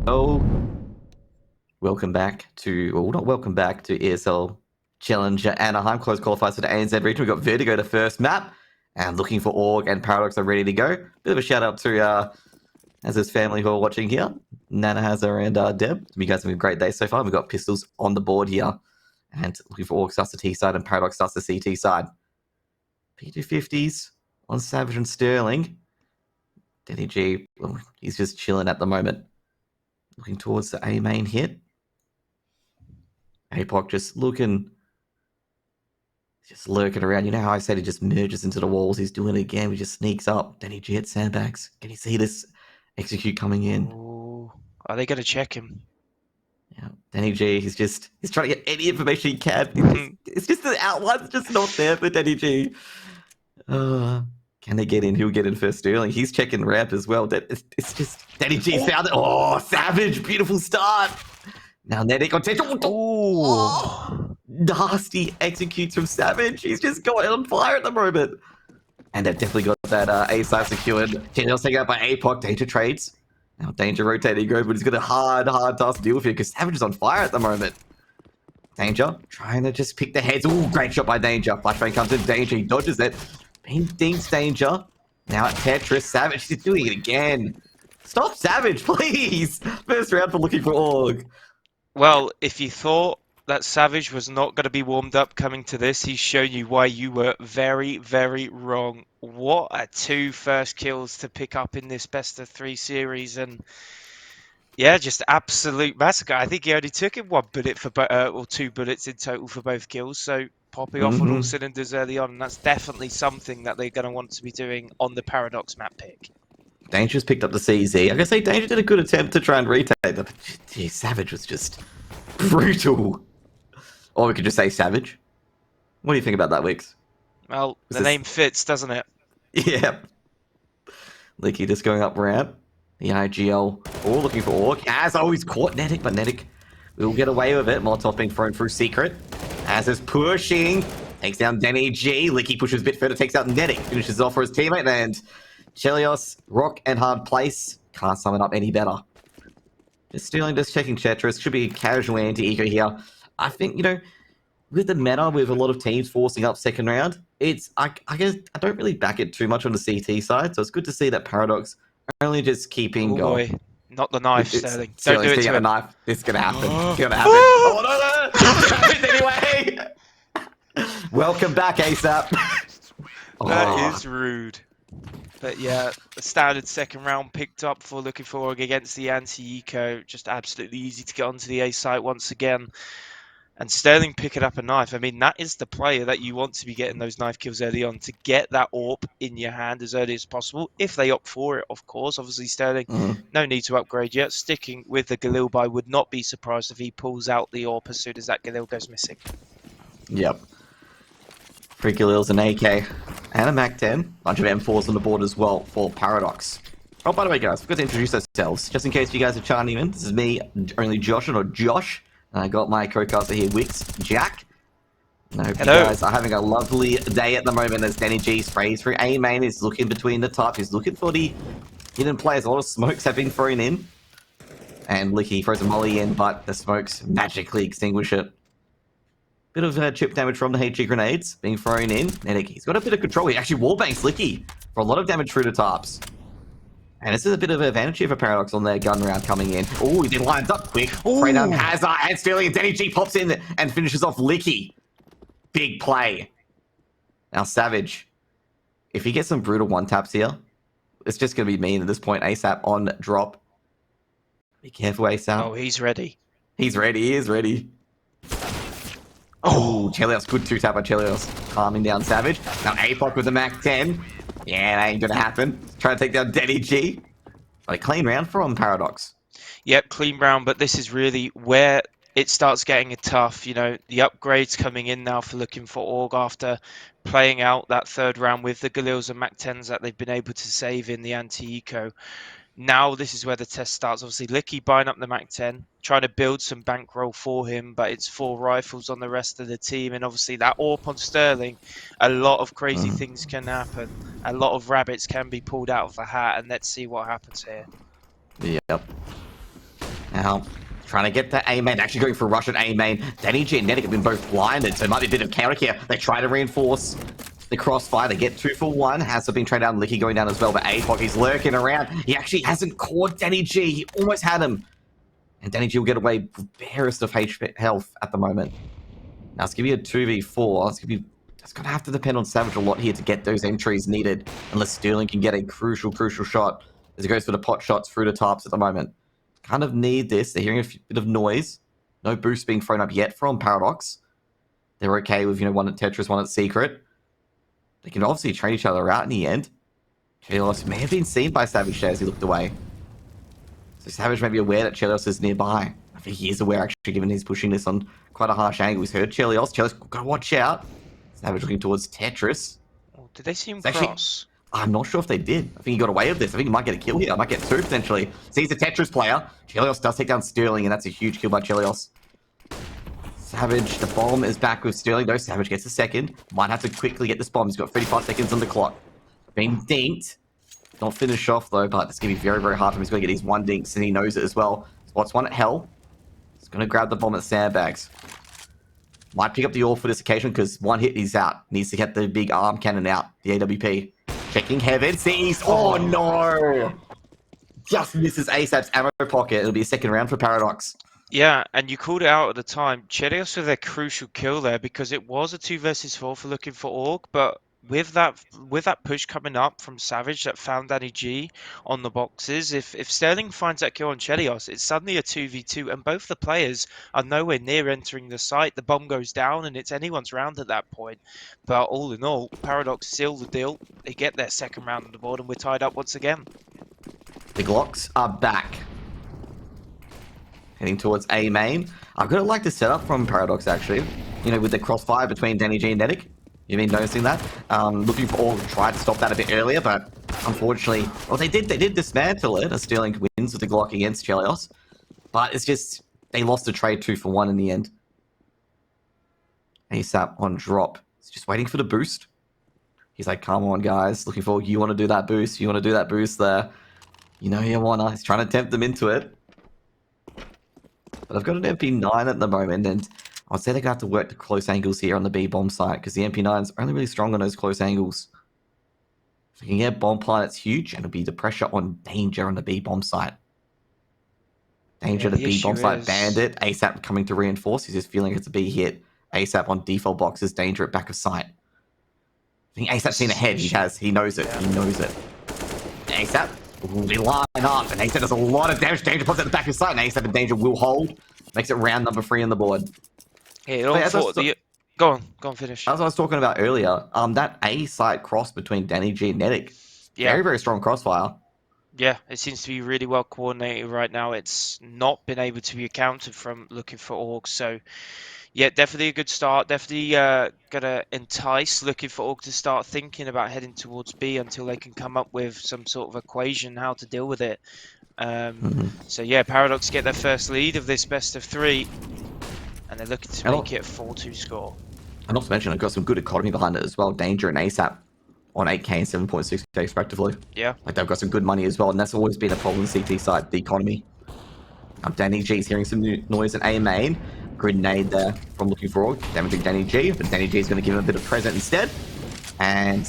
Welcome back to, well, not welcome back to ESL Challenger Anaheim close qualifiers for the ANZ region. We've got Vertigo to first map, and Looking for Org and Paradox are ready to go. Bit of a shout out to Hazard's family who are watching here, Nana Hazard and Deb. You guys have a great day so far. We've got pistols on the board here, and Looking for Org starts the T side and Paradox starts the CT side. P250s on Savage and Sterling. Denny G, well, he's just chilling at the moment. Looking towards the A main hit. APOC just looking, just lurking around. You know how I said he just merges into the walls? He's doing it again. He just sneaks up. Denny G at sandbags. Can you see this execute coming in? Ooh, are they going to check him? Yeah, Denny G, he's trying to get any information he can. It's just the outline's just not there for Denny G. Can they get in? He'll get in first. Sterling. He's checking ramp as well. It's just Denny G's found it. Oh, Savage. Beautiful start. Now Nedic on tension. Oh, nasty executes from Savage. He's just going on fire at the moment. And they've definitely got that A side secured. Chenel's taken out by APOC. Danger trades. Now Danger rotating over, but he's got a hard task to deal with here because Savage is on fire at the moment. Danger trying to just pick the heads. Ooh, great shot by Danger. Flashbang comes in. Danger, he dodges it. Dinks Danger. Now at Tetris. Savage, he's doing it again. Stop Savage, please. First round for Looking for Org. Well, if you thought that Savage was not going to be warmed up coming to this, he's shown you why you were very, very wrong. What a 2 first kills to pick up in this best of 3 series, and yeah, just absolute massacre. I think he only took him 1 bullet for, or 2 bullets in total for both kills, so popping off on all cylinders early on, and that's definitely something that they're going to want to be doing on the Paradox map pick. Danger's picked up the CZ. I gotta say, Danger did a good attempt to try and retake them, but geez, Savage was just brutal. Or we could just say Savage. What do you think about that, Wix? Well, the name fits, doesn't it? Yeah. Leaky just going up ramp. The IGL all Looking for Orc. As always caught Nedic, but Nedic will get away with it. Molotov being thrown through secret. As is pushing. Takes down Denny G. Licky pushes a bit further, takes out Nedic. Finishes off for his teammate, and Chelios, rock and hard place. Can't sum it up any better. Just Sterling just checking Chetris. Should be a casual anti-eco here. I think, you know, with the meta, with a lot of teams forcing up second round, it's I guess I don't really back it too much on the CT side. So it's good to see that Paradox only just keeping going. Boy, not the knife, Sterling. Don't do it to a him. knife. It's gonna happen. It's gonna happen. Oh no! Anyway. Welcome back, ASAP. That is rude. But yeah, the standard second round picked up for Looking for Org against the anti-eco. Just absolutely easy to get onto the A site once again. And Sterling picking up a knife. I mean, that is the player that you want to be getting those knife kills early on, to get that AWP in your hand as early as possible. If they opt for it, of course. Obviously, Sterling, no need to upgrade yet. Sticking with the Galil buy, would not be surprised if he pulls out the AWP as soon as that Galil goes missing. Yep. 3 Galils, an AK, and a MAC-10. Bunch of M4s on the board as well for Paradox. Oh, by the way, guys, forgot to introduce ourselves. Just in case you guys are chiming in, this is me, only Josh, or Josh. And I got my co-caster here, Wix, Jack. I hope you guys are having a lovely day at the moment as Denny G sprays through A main. He's looking between the top. He's looking for the hidden players. A lot of smokes have been thrown in. And Licky throws a molly in, but the smokes magically extinguish it. Bit of chip damage from the HG grenades being thrown in. Nedic, he's got a bit of control. He actually wallbangs Licky for a lot of damage through the tops. And this is a bit of an advantage here for Paradox on their gun round coming in. Oh, he did lines up quick. Spray down Hazard and Sterling, and Denny G pops in and finishes off Licky. Big play. Now Savage, if he gets some brutal one-taps here, it's just going to be mean at this point. ASAP on drop. Be careful, ASAP. Oh, he's ready. He's ready. He is ready. Oh, Chelios, good 2-tap by Chelios. Calming down Savage. Now APOC with the MAC-10. Yeah, that ain't gonna happen. Trying to take down Denny G. A clean round from Paradox. Yep, clean round, but this is really where it starts getting tough. You know, the upgrades coming in now for Looking for Org after playing out that third round with the Galils and MAC-10s that they've been able to save in the anti-eco. Now this is where the test starts. Obviously, Licky buying up the MAC-10, trying to build some bankroll for him, but it's 4 rifles on the rest of the team, and obviously that AWP on Sterling, a lot of crazy things can happen. A lot of rabbits can be pulled out of the hat, and let's see what happens here. Yep. Now, trying to get the A main, actually going for Russian A main. Danny G and Netic have been both blinded, so it might be a bit of counter here. They try to reinforce the crossfire. They get 2 for 1. Has been traded down. Licky going down as well, but APOC, he's lurking around. He actually hasn't caught Danny G. He almost had him. And Danny G will get away with barest of health at the moment. Now, it's going to be a 2v4. It's going to have to depend on Savage a lot here to get those entries needed, unless Sterling can get a crucial shot as he goes for the pot shots through the tarps at the moment. Kind of need this. They're hearing a bit of noise. No boost being thrown up yet from Paradox. They're okay with, one at Tetris, one at Secret. They can obviously trade each other out in the end. Chelios may have been seen by Savage as he looked away. So Savage may be aware that Chelios is nearby. I think he is aware, actually, given he's pushing this on quite a harsh angle. He's heard Chelios. Chelios, gotta watch out. Savage looking towards Tetris. Oh, did they see him cross? I'm not sure if they did. I think he got away with this. I think he might get a kill here. I might get 2, potentially. Sees the Tetris player. Chelios does take down Sterling, and that's a huge kill by Chelios. Savage, the bomb is back with Sterling, though. Savage gets a second. Might have to quickly get this bomb. He's got 35 seconds on the clock. Being dinked. Not finish off, though, but it's going to be very, very hard for him. He's going to get his 1 dinks, and he knows it as well. Spots 1 at Hell. He's going to grab the bomb at Sandbags. Might pick up the AWP for this occasion, because 1 hit, he's out. Needs to get the big arm cannon out, the AWP. Checking Heaven, sees. Oh no! Just misses ASAP's ammo pocket. It'll be a second round for Paradox. Yeah, and you called it out at the time. Chelios with a crucial kill there because it was a 2 versus 4 for Looking for Org, but with that push coming up from Savage that found Danny G on the boxes, if Sterling finds that kill on Chelios, it's suddenly a 2v2, and both the players are nowhere near entering the site. The bomb goes down, and it's anyone's round at that point. But all in all, Paradox seal the deal. They get their second round on the board, and we're tied up once again. The Glocks are back. Heading towards A main. I could have liked the setup from Paradox, actually. With the crossfire between Danny G and Netic. You've been noticing that? Looking for Org tried to stop that a bit earlier, but unfortunately, well, they did dismantle it as Sterling wins with the Glock against Chelios. But it's just, they lost the trade 2 for 1 in the end. ASAP on drop. He's just waiting for the boost. He's like, come on, guys. Looking for, you want to do that boost? You want to do that boost there? You want to. He's trying to tempt them into it. But I've got an MP9 at the moment, and I'd say they're going to have to work the close angles here on the B bomb site, because the MP9's only really strong on those close angles. If you can get bomb plant, it's huge, and it'll be the pressure on Danger on the B bomb site. Danger, the B bomb site bandit. ASAP coming to reinforce. He's just feeling it's a B hit. ASAP on default boxes. Danger at back of sight. I think ASAP's seen ahead. He knows it. He knows it. ASAP. Ooh, they line up, and ASAP does a lot of damage. Danger puts it at the back of sight, and ASAP and Danger will hold. Makes it round number 3 on the board. Yeah, go on, finish. As I was talking about earlier, that A site cross between Danny G and Netic. Very, very strong crossfire. Yeah, it seems to be really well coordinated right now. It's not been able to be accounted from Looking for Org, so yeah, definitely a good start. Definitely gonna entice Looking for Org to start thinking about heading towards B until they can come up with some sort of equation how to deal with it. So yeah, Paradox get their first lead of this best of 3, and they're looking to make it a 4-2 score. And not to mention, I've got some good economy behind it as well. Danger and ASAP on 8k and 7.6k respectively. Yeah. Like, they've got some good money as well, and that's always been a problem on the CT side, the economy. Danny G's hearing some noise in A main. Grenade there from Looking for Org, damaging Danny G, but Danny G is going to give him a bit of present instead. And,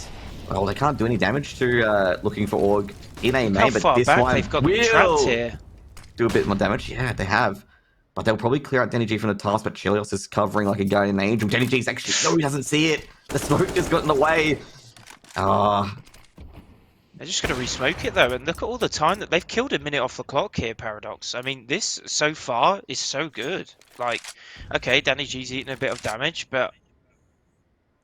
well, they can't do any damage to Looking for Org in A main, but this one they've got trapped here. Do a bit more damage. Yeah, they have. But they'll probably clear out Danny G from the task, but Chelios is covering like a guardian angel. Danny G's actually, no, he doesn't see it. The smoke just got in the way. They're just going to re-smoke it though, and look at all the time that they've killed a minute off the clock here, Paradox. I mean, this so far is so good. Like, okay, Danny G's eating a bit of damage, but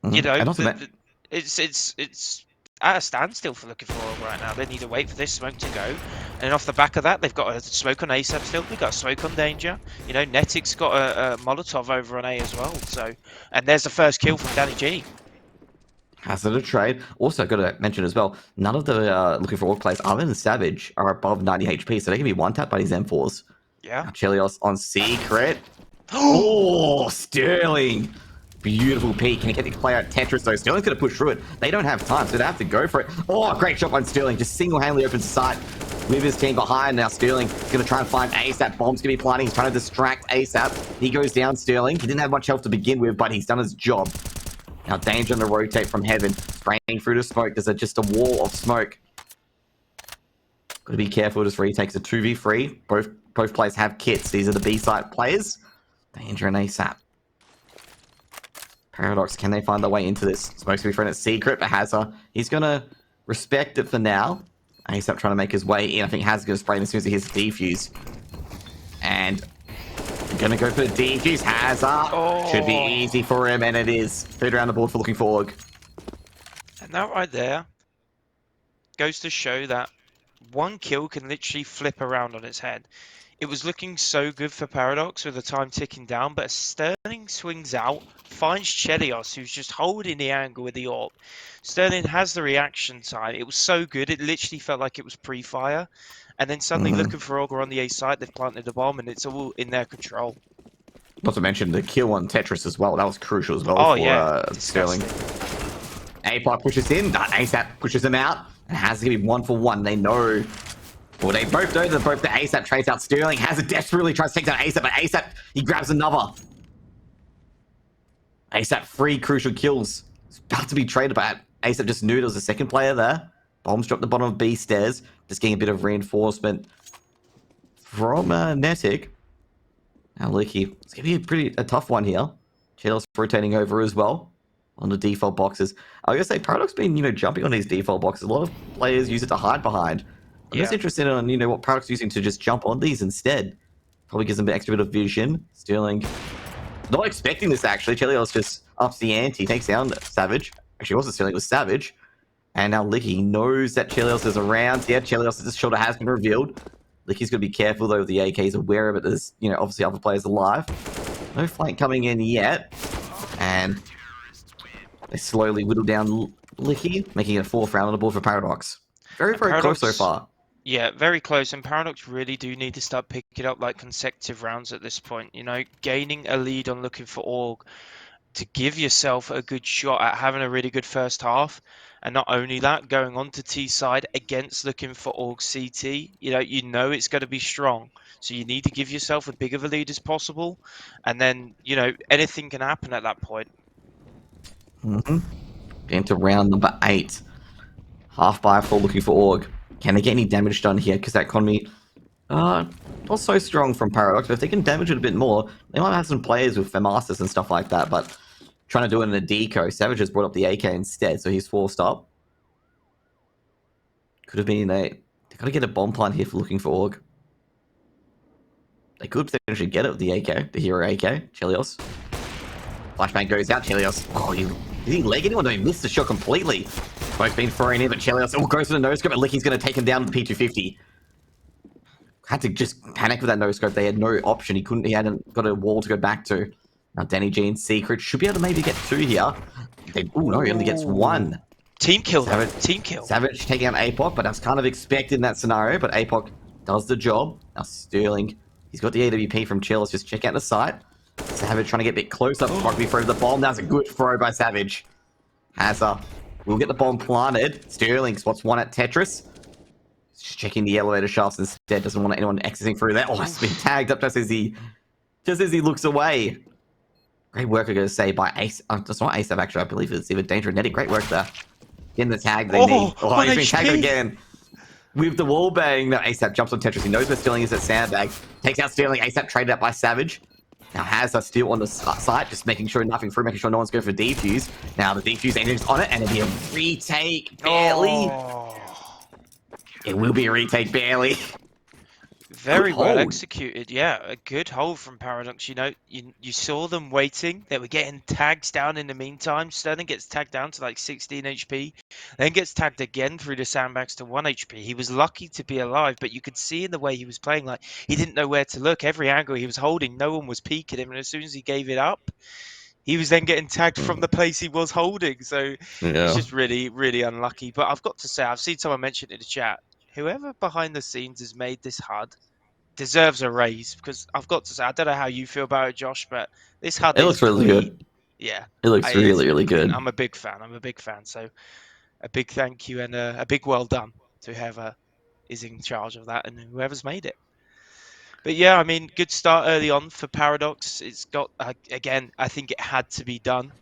it's at a standstill for Looking for Org right now. They need to wait for this smoke to go, and off the back of that, they've got a smoke on ASAP still. They've got a smoke on Danger. Netic's got a Molotov over on A as well. So, and there's the first kill from Danny G. Has it a trade? Also, got to mention as well, none of the Looking for Org players other than Savage are above 90 HP, so they can be one-tapped by these M4s. Yeah. Now, Chelios on Secret. Oh, Sterling. Beautiful peek. Can he get the player at Tetris, though? Sterling's going to push through it. They don't have time, so they have to go for it. Oh, great shot on Sterling. Just single-handedly opens sight. with his team behind. Now Sterling going to try and find ASAP. Bomb's going to be planting. He's trying to distract ASAP. He goes down, Sterling. He didn't have much health to begin with, but he's done his job. Now Danger on the rotate from heaven. Spraying through the smoke. There's just a wall of smoke. Got to be careful. Just retakes a 2v3. Both players have kits. These are the B-side players. Danger and ASAP. Paradox, can they find their way into this? Smoke's going to be thrown at Secret, but Hazza, he's going to respect it for now. ASAP trying to make his way in. I think Hazza's going to spray him as soon as he hits the defuse. And they're going to go for the defuse. Hazza should be easy for him, and it is. Third round the board for LookingForOrg. And that right there goes to show that one kill can literally flip around on its head. It was looking so good for Paradox with the time ticking down, but as Sterling swings out, finds Chelios, who's just holding the angle with the AWP. Sterling has the reaction time. It was so good, it literally felt like it was pre-fire. And then suddenly LookingForOrg are on the A site, they've planted the bomb, and it's all in their control. Not to mention the kill on Tetris as well. That was crucial as well for Sterling. APOC pushes in, ASAP pushes him out, and has to be 1-for-1. They know. Well, they both know that both the ASAP trades out Sterling. Hazza desperately tries to take down ASAP, but ASAP, he grabs another. ASAP 3 crucial kills. It's about to be traded, but ASAP just knew there was a second player there. Bombs dropped the bottom of B stairs. Just getting a bit of reinforcement from Netic. Now Licky, it's going to be a tough one here. Chelios rotating over as well on the default boxes. I was going to say, Paradox been, jumping on these default boxes. A lot of players use it to hide behind. I'm just interested in, what Paradox using to just jump on these instead. Probably gives them an extra bit of vision. Sterling, not expecting this actually. Chelios just ups the ante, takes down Savage. Actually, it wasn't Sterling, it was Savage. And now Licky knows that Chelios is around. Yeah, Chelios' shoulder has been revealed. Licky's going to be careful though, the AK is aware of it. There's, obviously other players alive. No flank coming in yet. And they slowly whittle down Licky, making it a 4th round on the board for Paradox. Very close so far. Yeah, very close. And Paradox really do need to start picking up like consecutive rounds at this point. Gaining a lead on LookingForOrg to give yourself a good shot at having a really good first half. And not only that, going on to T side against LookingForOrg CT, you know it's going to be strong. So you need to give yourself as big of a lead as possible. And then, anything can happen at that point. Getting to round number 8. Half buy for LookingForOrg. Can they get any damage done here? Because that economy, not so strong from Paradox, but if they can damage it a bit more, they might have some players with Femasters and stuff like that, but trying to do it in a deco. Savage has brought up the AK instead, so he's forced up. Could have been they got to get a bomb plant here for LookingForOrg. They could potentially get it with the AK, the hero AK, Chelios. Flashbang goes out, Chelios. Oh, did he leg anyone? No, he missed the shot completely. Both been thrown in, but Chelios goes for the no-scope, but Licky's going to take him down with the P250. Had to just panic with that no-scope. They had no option. He hadn't got a wall to go back to. Now Danny G and Secret should be able to maybe get 2 here. No, he only gets 1. Team kill, team kill. Savage taking out APOC, but that's kind of expected in that scenario, but APOC does the job. Now Sterling, he's got the AWP from Chelios, just check out the site. Savage trying to get a bit closer. Rugby throws the bomb. That was a good throw by Savage. Hazza will get the bomb planted. Sterling spots 1 at Tetris. Just checking the elevator shafts instead. Doesn't want anyone exiting through there. Oh, it's been tagged up just as he looks away. Great work, I'm going to say, by Ace. That's not ASAP, actually. I believe it's even Danger and Netty. Great work there. Getting the tag they need. Oh, he's been tagged again. With the wall bang, now ASAP jumps on Tetris. He knows where Sterling is at Sandbag. Takes out Sterling. ASAP traded out by Savage. Now Hazza still on the site, just making sure nothing through, making sure no one's going for defuse. Now the defuse engine's on it, and it'll be a retake, barely. It will be a retake, barely. Very well executed, yeah. A good hold from Paradox. You saw them waiting. They were getting tags down in the meantime. Sterling gets tagged down to like 16 HP, then gets tagged again through the sandbags to 1 HP. He was lucky to be alive, but you could see in the way he was playing, like he didn't know where to look. Every angle he was holding, no one was peeking him, and as soon as he gave it up, he was then getting tagged from the place he was holding. So it's just really, really unlucky. But I've got to say, I've seen someone mention in the chat, whoever behind the scenes has made this HUD deserves a raise, because I've got to say, I don't know how you feel about it, Josh, but this HUD looks really good. Yeah, it looks really good. I'm a big fan. So a big thank you and a big well done to whoever is in charge of that, and whoever's made it. But yeah, I mean, good start early on for Paradox. It's got, again, I think it had to be done.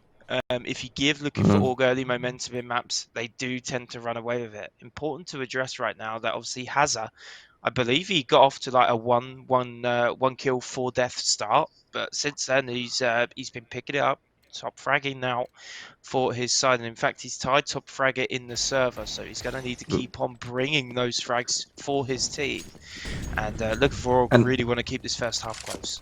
If you give Looking for Org early momentum in maps, they do tend to run away with it. Important to address right now that obviously Hazza, I believe he got off to like a one kill, 4 death start, but since then he's been picking it up, top fragging now for his side, and in fact he's tied top fragger in the server, so he's going to need to keep on bringing those frags for his team. And Looking for Org really want to keep this first half close.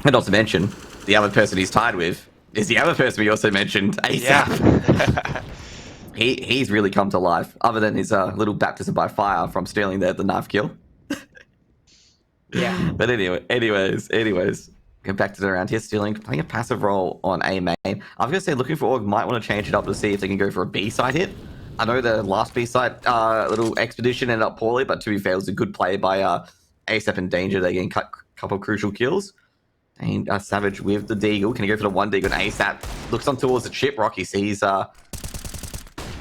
And not to mention, the other person he's tied with is the other person we also mentioned, ASAP. Yeah. He's really come to life, other than his little baptism by fire from stealing the knife kill. Yeah. But anyways, get back to the round here. Stealing, playing a passive role on A main. I was going to say, Looking for Org might want to change it up to see if they can go for a B side hit. I know the last B side little expedition ended up poorly, but to be fair, it was a good play by ASAP and Danger. They getting a couple of crucial kills. And Savage with the Deagle. Can he go for the one Deagle? And ASAP looks on towards the chip rock. He sees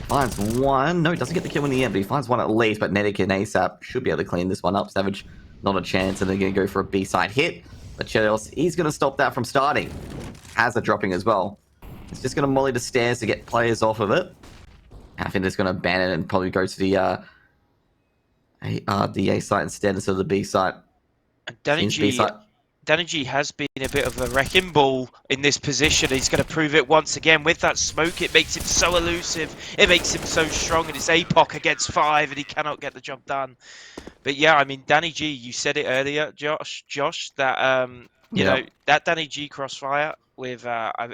finds one. No, he doesn't get the kill in the end, but he finds one at least. But Netic and ASAP should be able to clean this one up. Savage, not a chance, and they're going to go for a B-side hit. But Chelios, he's going to stop that from starting. Hazza dropping as well. It's just going to molly the stairs to get players off of it. And I think it's going to abandon it and probably go to the A site instead of the B site. Danny G has been a bit of a wrecking ball in this position. He's going to prove it once again with that smoke. It makes him so elusive. It makes him so strong, and it's APOC against 5, and he cannot get the job done. But yeah, I mean, Danny G, you said it earlier, Josh, that you know, that Danny G crossfire with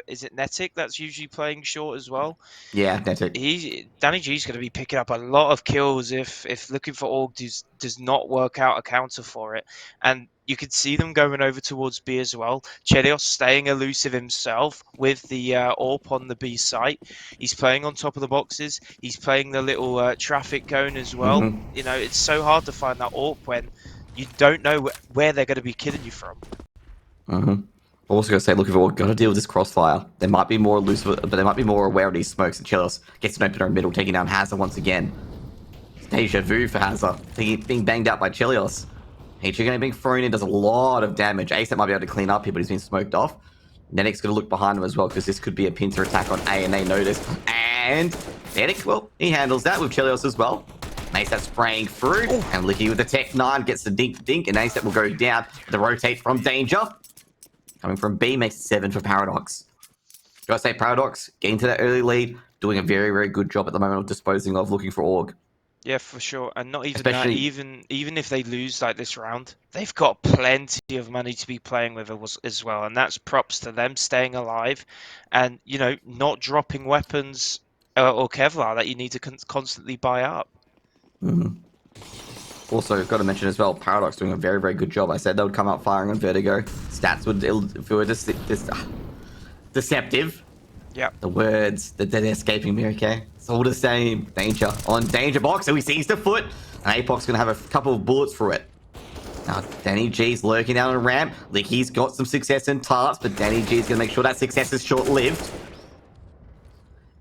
is it Netic that's usually playing short as well? Yeah, Netic. Danny G's going to be picking up a lot of kills if Looking for Org does not work out a counter for it. And you can see them going over towards B as well. Chelios staying elusive himself with the AWP on the B site. He's playing on top of the boxes. He's playing the little traffic cone as well. You know, it's so hard to find that AWP when you don't know where they're going to be killing you from. Also going to say, Looking for Org, got to deal with this crossfire. They might be more elusive, but they might be more aware of these smokes. And Chelios gets an opener in middle, taking down Hazza once again. Deja vu for Hazza, being banged out by Chelios. H being thrown in does a lot of damage. ASAP might be able to clean up here, but he's been smoked off. Netic's going to look behind him as well, because this could be a pincer attack on A, and they notice. And Netic, well, he handles that with Chelios as well. ASAP spraying through, and Licky with the Tech 9 gets the dink, and ASAP will go down. The rotate from Danger. Coming from B makes 7 for Paradox. Gotta say, Paradox, getting to that early lead, doing a very, very good job at the moment of disposing of Looking for Org. Yeah, for sure. And not even that, even if they lose like this round, they've got plenty of money to be playing with as well. And that's props to them staying alive and, you know, not dropping weapons or Kevlar that you need to constantly buy up. Also, got to mention as well, Paradox doing a very, very good job. I said they would come out firing on Vertigo. Stats would, if it were deceptive. Yeah. The words, they're escaping me, okay? It's all the same. Danger on Danger Box, so he sees the foot, and APOC's going to have a couple of bullets through it. Now, Danny G's lurking down on a ramp. Licky's got some success in tarps, but Danny G's going to make sure that success is short-lived.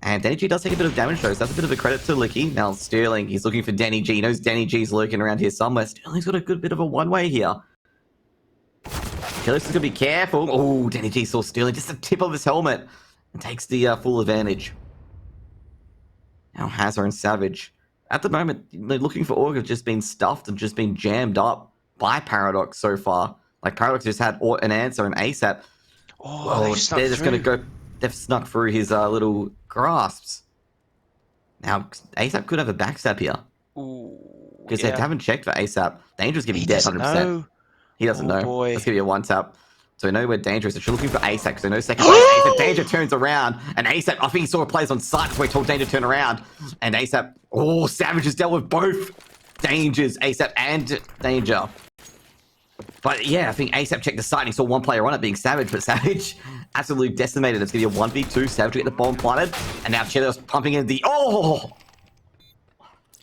And Danny G does take a bit of damage, though, so that's a bit of a credit to Licky. Now, Sterling, he's looking for Danny G. He knows Danny G's lurking around here somewhere. Sterling's got a good bit of a one-way here. Chelios is going to be careful. Oh, Danny G saw Sterling, just the tip of his helmet, and takes the full advantage. Now, Hazza and Savage. At the moment, Looking for Org have just been stuffed and just been jammed up by Paradox so far. Like, Paradox just had an answer and ASAP. Oh, they're just going to go... They've snuck through his little grasps. Now, ASAP could have a backstab here. Because they haven't checked for ASAP. Danger's going to be dead 100%. He doesn't know. Boy. That's going to be a one-tap. So we know where Danger is. So she's looking for ASAP because they know second place. ASAP, Danger turns around. And ASAP, I think he saw players on site. So he told Danger to turn around. And ASAP, Savage has dealt with both Dangers, ASAP and Danger. But yeah, I think ASAP checked the site and he saw one player on it being Savage. But Savage absolutely decimated. It's going to be a 1v2. Savage will get the bomb planted. And now Chelios pumping in the...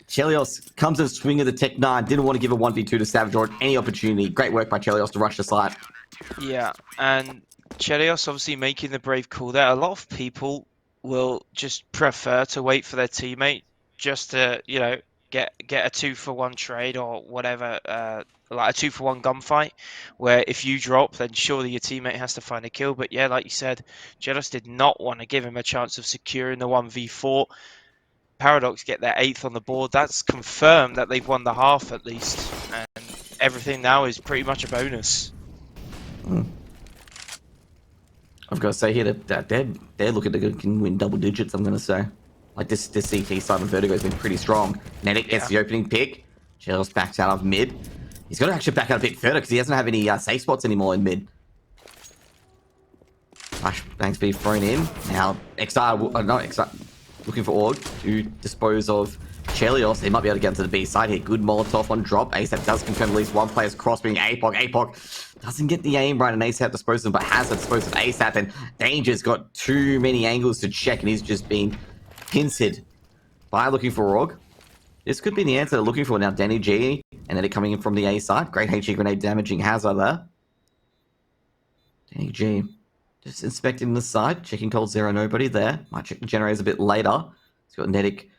Chelios comes in swing of the Tech 9. Didn't want to give a 1v2 to Savage or any opportunity. Great work by Chelios to rush the site. Yeah, and Chelios obviously making the brave call there. A lot of people will just prefer to wait for their teammate just to, you know, get a 2-for-1 trade or whatever, like a 2-for-1 gunfight, where if you drop, then surely your teammate has to find a kill. But yeah, like you said, Jealous did not want to give him a chance of securing the 1v4. Paradox get their 8th on the board. That's confirmed that they've won the half at least, and everything now is pretty much a bonus. I've got to say here that they're looking to can win double digits. I'm going to say, like this CT side of Vertigo has been pretty strong. Nedic gets the opening pick. Chelos backs out of mid. He's got to actually back out a bit further because he doesn't have any safe spots anymore in mid. Flashbangs being thrown in. Now XR looking for Org to dispose of Chelios. They might be able to get into the B side here. Good Molotov on drop. ASAP does confirm at least one player's cross being APOC. APOC doesn't get the aim right, and ASAP disposes of him, but has to dispose of ASAP, and Danger's got too many angles to check, and he's just been pincered by Looking for Org. This could be the answer they're looking for now. Danny G, and then it coming in from the A side. Great HE grenade damaging Hazard there. Danny G just inspecting the side, checking cold zero, nobody there. Might check the generators a bit later. He's got Nedic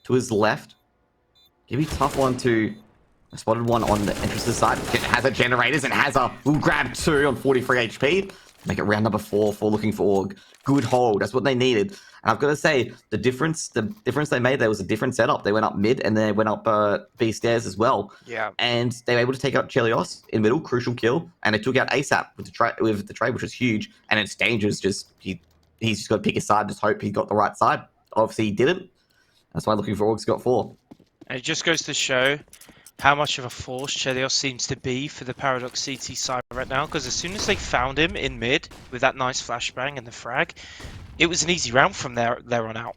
to his left. Give me tough one to... I spotted one on the entrance to the side. Hazard generators, and Hazard will grab 2 on 43 HP. Make it round number 4 for Looking for Org. Good hold. That's what they needed. And I've got to say, the difference they made there was a different setup. They went up mid, and they went up B stairs as well. Yeah. And they were able to take out Chelios in middle, crucial kill, and they took out ASAP with the trade, which was huge. And it's Dangerous. He's just got to pick his side. Just hope he got the right side. Obviously, he didn't. That's why Looking for Org's got 4. And it just goes to show how much of a force Chelios seems to be for the Paradox CT side right now, because as soon as they found him in mid with that nice flashbang and the frag, it was an easy round from there on out.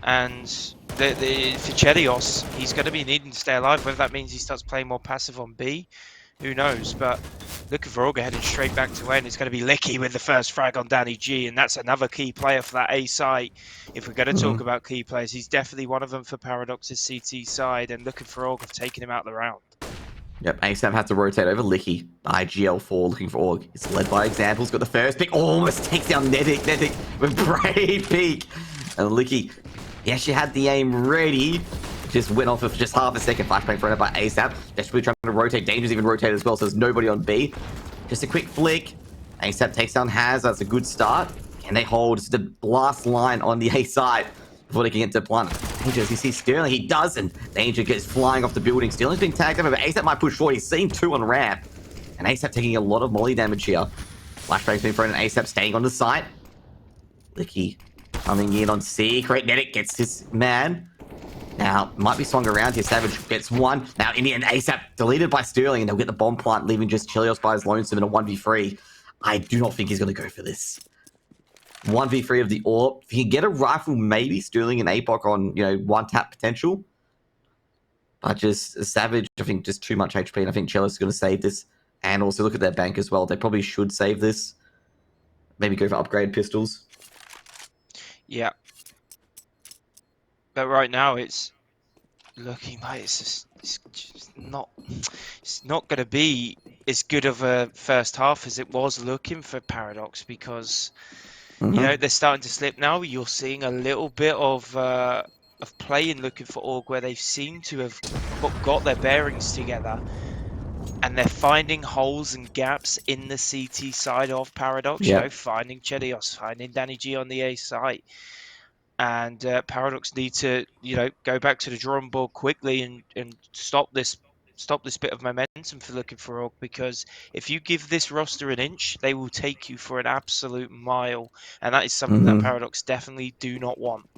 And for Chelios, he's going to be needing to stay alive. Whether that means he starts playing more passive on B, who knows? But Looking for Org heading straight back to A, and it's going to be Licky with the first frag on Danny G, and that's another key player for that A site. If we're going to talk about key players, he's definitely one of them for Paradox's CT side, and Looking for Org have taken him out the round. Yep, ASAP has to rotate over Licky. IGL4 Looking for Org. It's led by examples. Got the first pick. Almost takes down Nedic. Nedic with brave peak. And Licky, he actually had the aim ready. Just went off of just half a second. Flashbang thrown out by ASAP. Desperately trying to rotate. Danger's even rotated as well, so there's nobody on B. Just a quick flick. ASAP takes down Haz. That's a good start. Can they hold the blast line on the A side before they can get to plant? Danger, as you see Sterling, he doesn't. Danger gets flying off the building. Sterling's being tagged over, but ASAP might push forward. He's seen 2 on ramp. And ASAP taking a lot of molly damage here. Flashbang's been thrown, and ASAP staying on the site. Licky coming in on C. Great Nedic gets his man. Now, might be swung around here. Savage gets 1. Now, in the end, ASAP deleted by Sterling, and they'll get the bomb plant, leaving just Chelios by his lonesome in a 1v3. I do not think he's going to go for this. 1v3 of the AWP. If he can get a rifle, maybe Sterling and APOC on, one-tap potential. But just Savage, I think, just too much HP, and I think Chelios is going to save this. And also look at their bank as well. They probably should save this. Maybe go for upgrade pistols. Yeah. But right now, it's looking like it's not going to be as good of a first half as it was looking for Paradox, because they're starting to slip now. You're seeing a little bit of play in Looking for Org, where they seem to have got their bearings together, and they're finding holes and gaps in the CT side of Paradox. Finding Chelios, finding Danny G on the A side. And Paradox need to, go back to the drawing board quickly and stop this bit of momentum for Looking for Org, because if you give this roster an inch, they will take you for an absolute mile, and that is something that Paradox definitely do not want.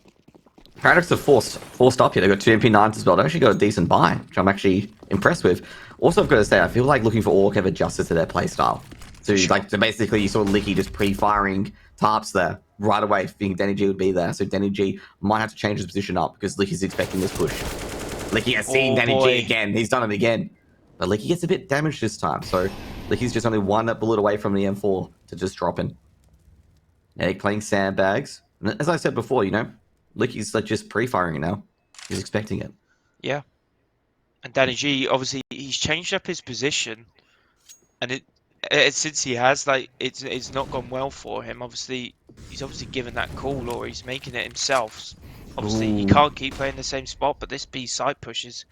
Paradox have forced up here. They've got 2 MP9s as well. They've actually got a decent buy, which I'm actually impressed with. Also, I've got to say, I feel like Looking for Org have adjusted to their playstyle. So basically, you saw Licky just pre-firing tarps there right away, thinking Danny G would be there. So Danny G might have to change his position up because Licky's expecting this push. Licky has seen Danny G again. He's done it again. But Licky gets a bit damaged this time. So Licky's just only 1 bullet away from the M4 to just drop in. Nedic playing sandbags. And as I said before, Licky's just pre-firing now. He's expecting it. Yeah. And Danny G, obviously, he's changed up his position. And since he has, it's not gone well for him. Obviously, he's given that call, or he's making it himself. Obviously, you can't keep playing the same spot, but this B site push is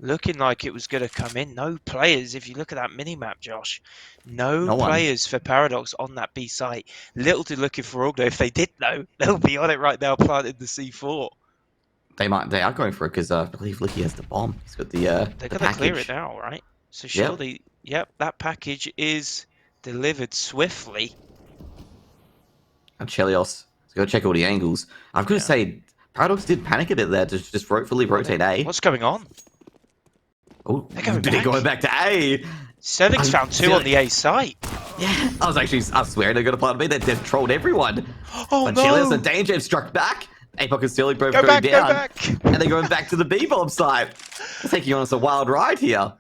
looking like it was going to come in. No players, if you look at that mini-map, Josh. No one. players for Paradox on that B site. Little to LookingForOrg, though. If they did know, they'll be on it right now, planting the C4. They are going for it because I believe Licky has the bomb. He's got They're the going to clear package. it now, right? So surely, yep, that package is delivered swiftly. And Chelios, he's got to check all the angles. I've got to say, Paradox did panic a bit there to just fully rotate A. What's going on? Oh, They're going did he back. go back to A? Sterling's found two on the A site. Yeah, I swear they're going to plant B. They've trolled everyone. Oh, but no. Chelios and Danger have struck back. APOC and Sterling both Go going back, down. go back. And they're going back to the B-bomb site. They're taking on us a wild ride here.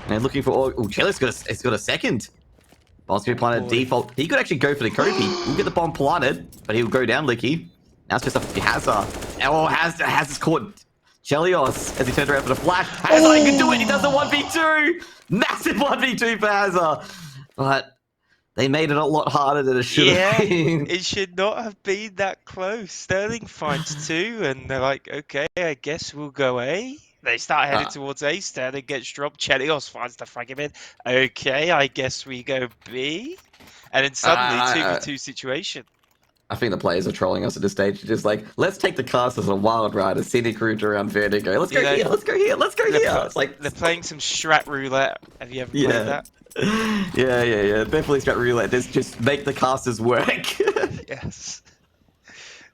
And looking for... Oh, Chelios got a second. Bomb's going to be planted default. He could actually go for the Kobe. He'll get the bomb planted, but he'll go down, Licky. Now it's just a Hazard. Oh, Hazard's caught Chelios as he turns around for the flash. Hazard, he can do it. He does a 1v2. Massive 1v2 for Hazard. But they made it a lot harder than it should have been. It should not have been that close. Sterling finds two, and they're like, okay, I guess we'll go A. They start heading towards A. Sterling gets dropped. Chelios finds the frag him in. Okay, I guess we go B. And then suddenly, 2v2 situation. I think the players are trolling us at this stage. Just like, let's take the cast as a wild ride, a scenic route around Vertigo. Let's go here, let's go here, let's go here. It's like they're playing some strat roulette. Have you ever played that? Yeah. Definitely strat roulette. Just make the casters work. Yes.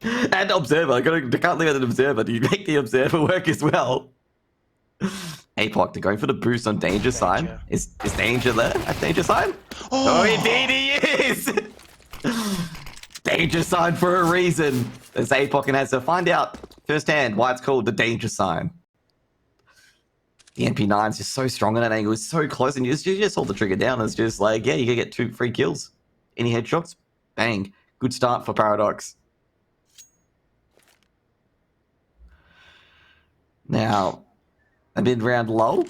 And observer. Can't leave it an observer. You make the observer work as well. APOC, they're going for the boost on Danger side. Is Danger there at Danger side? Oh, indeed he is! Danger sign for a reason. As APOC and has to find out firsthand why it's called the Danger sign. The MP9 is just so strong on that angle. It's so close, and you just hold the trigger down. It's just like, yeah, you can get 2 free kills. Any headshots? Bang. Good start for Paradox. Now, a mid-round lull.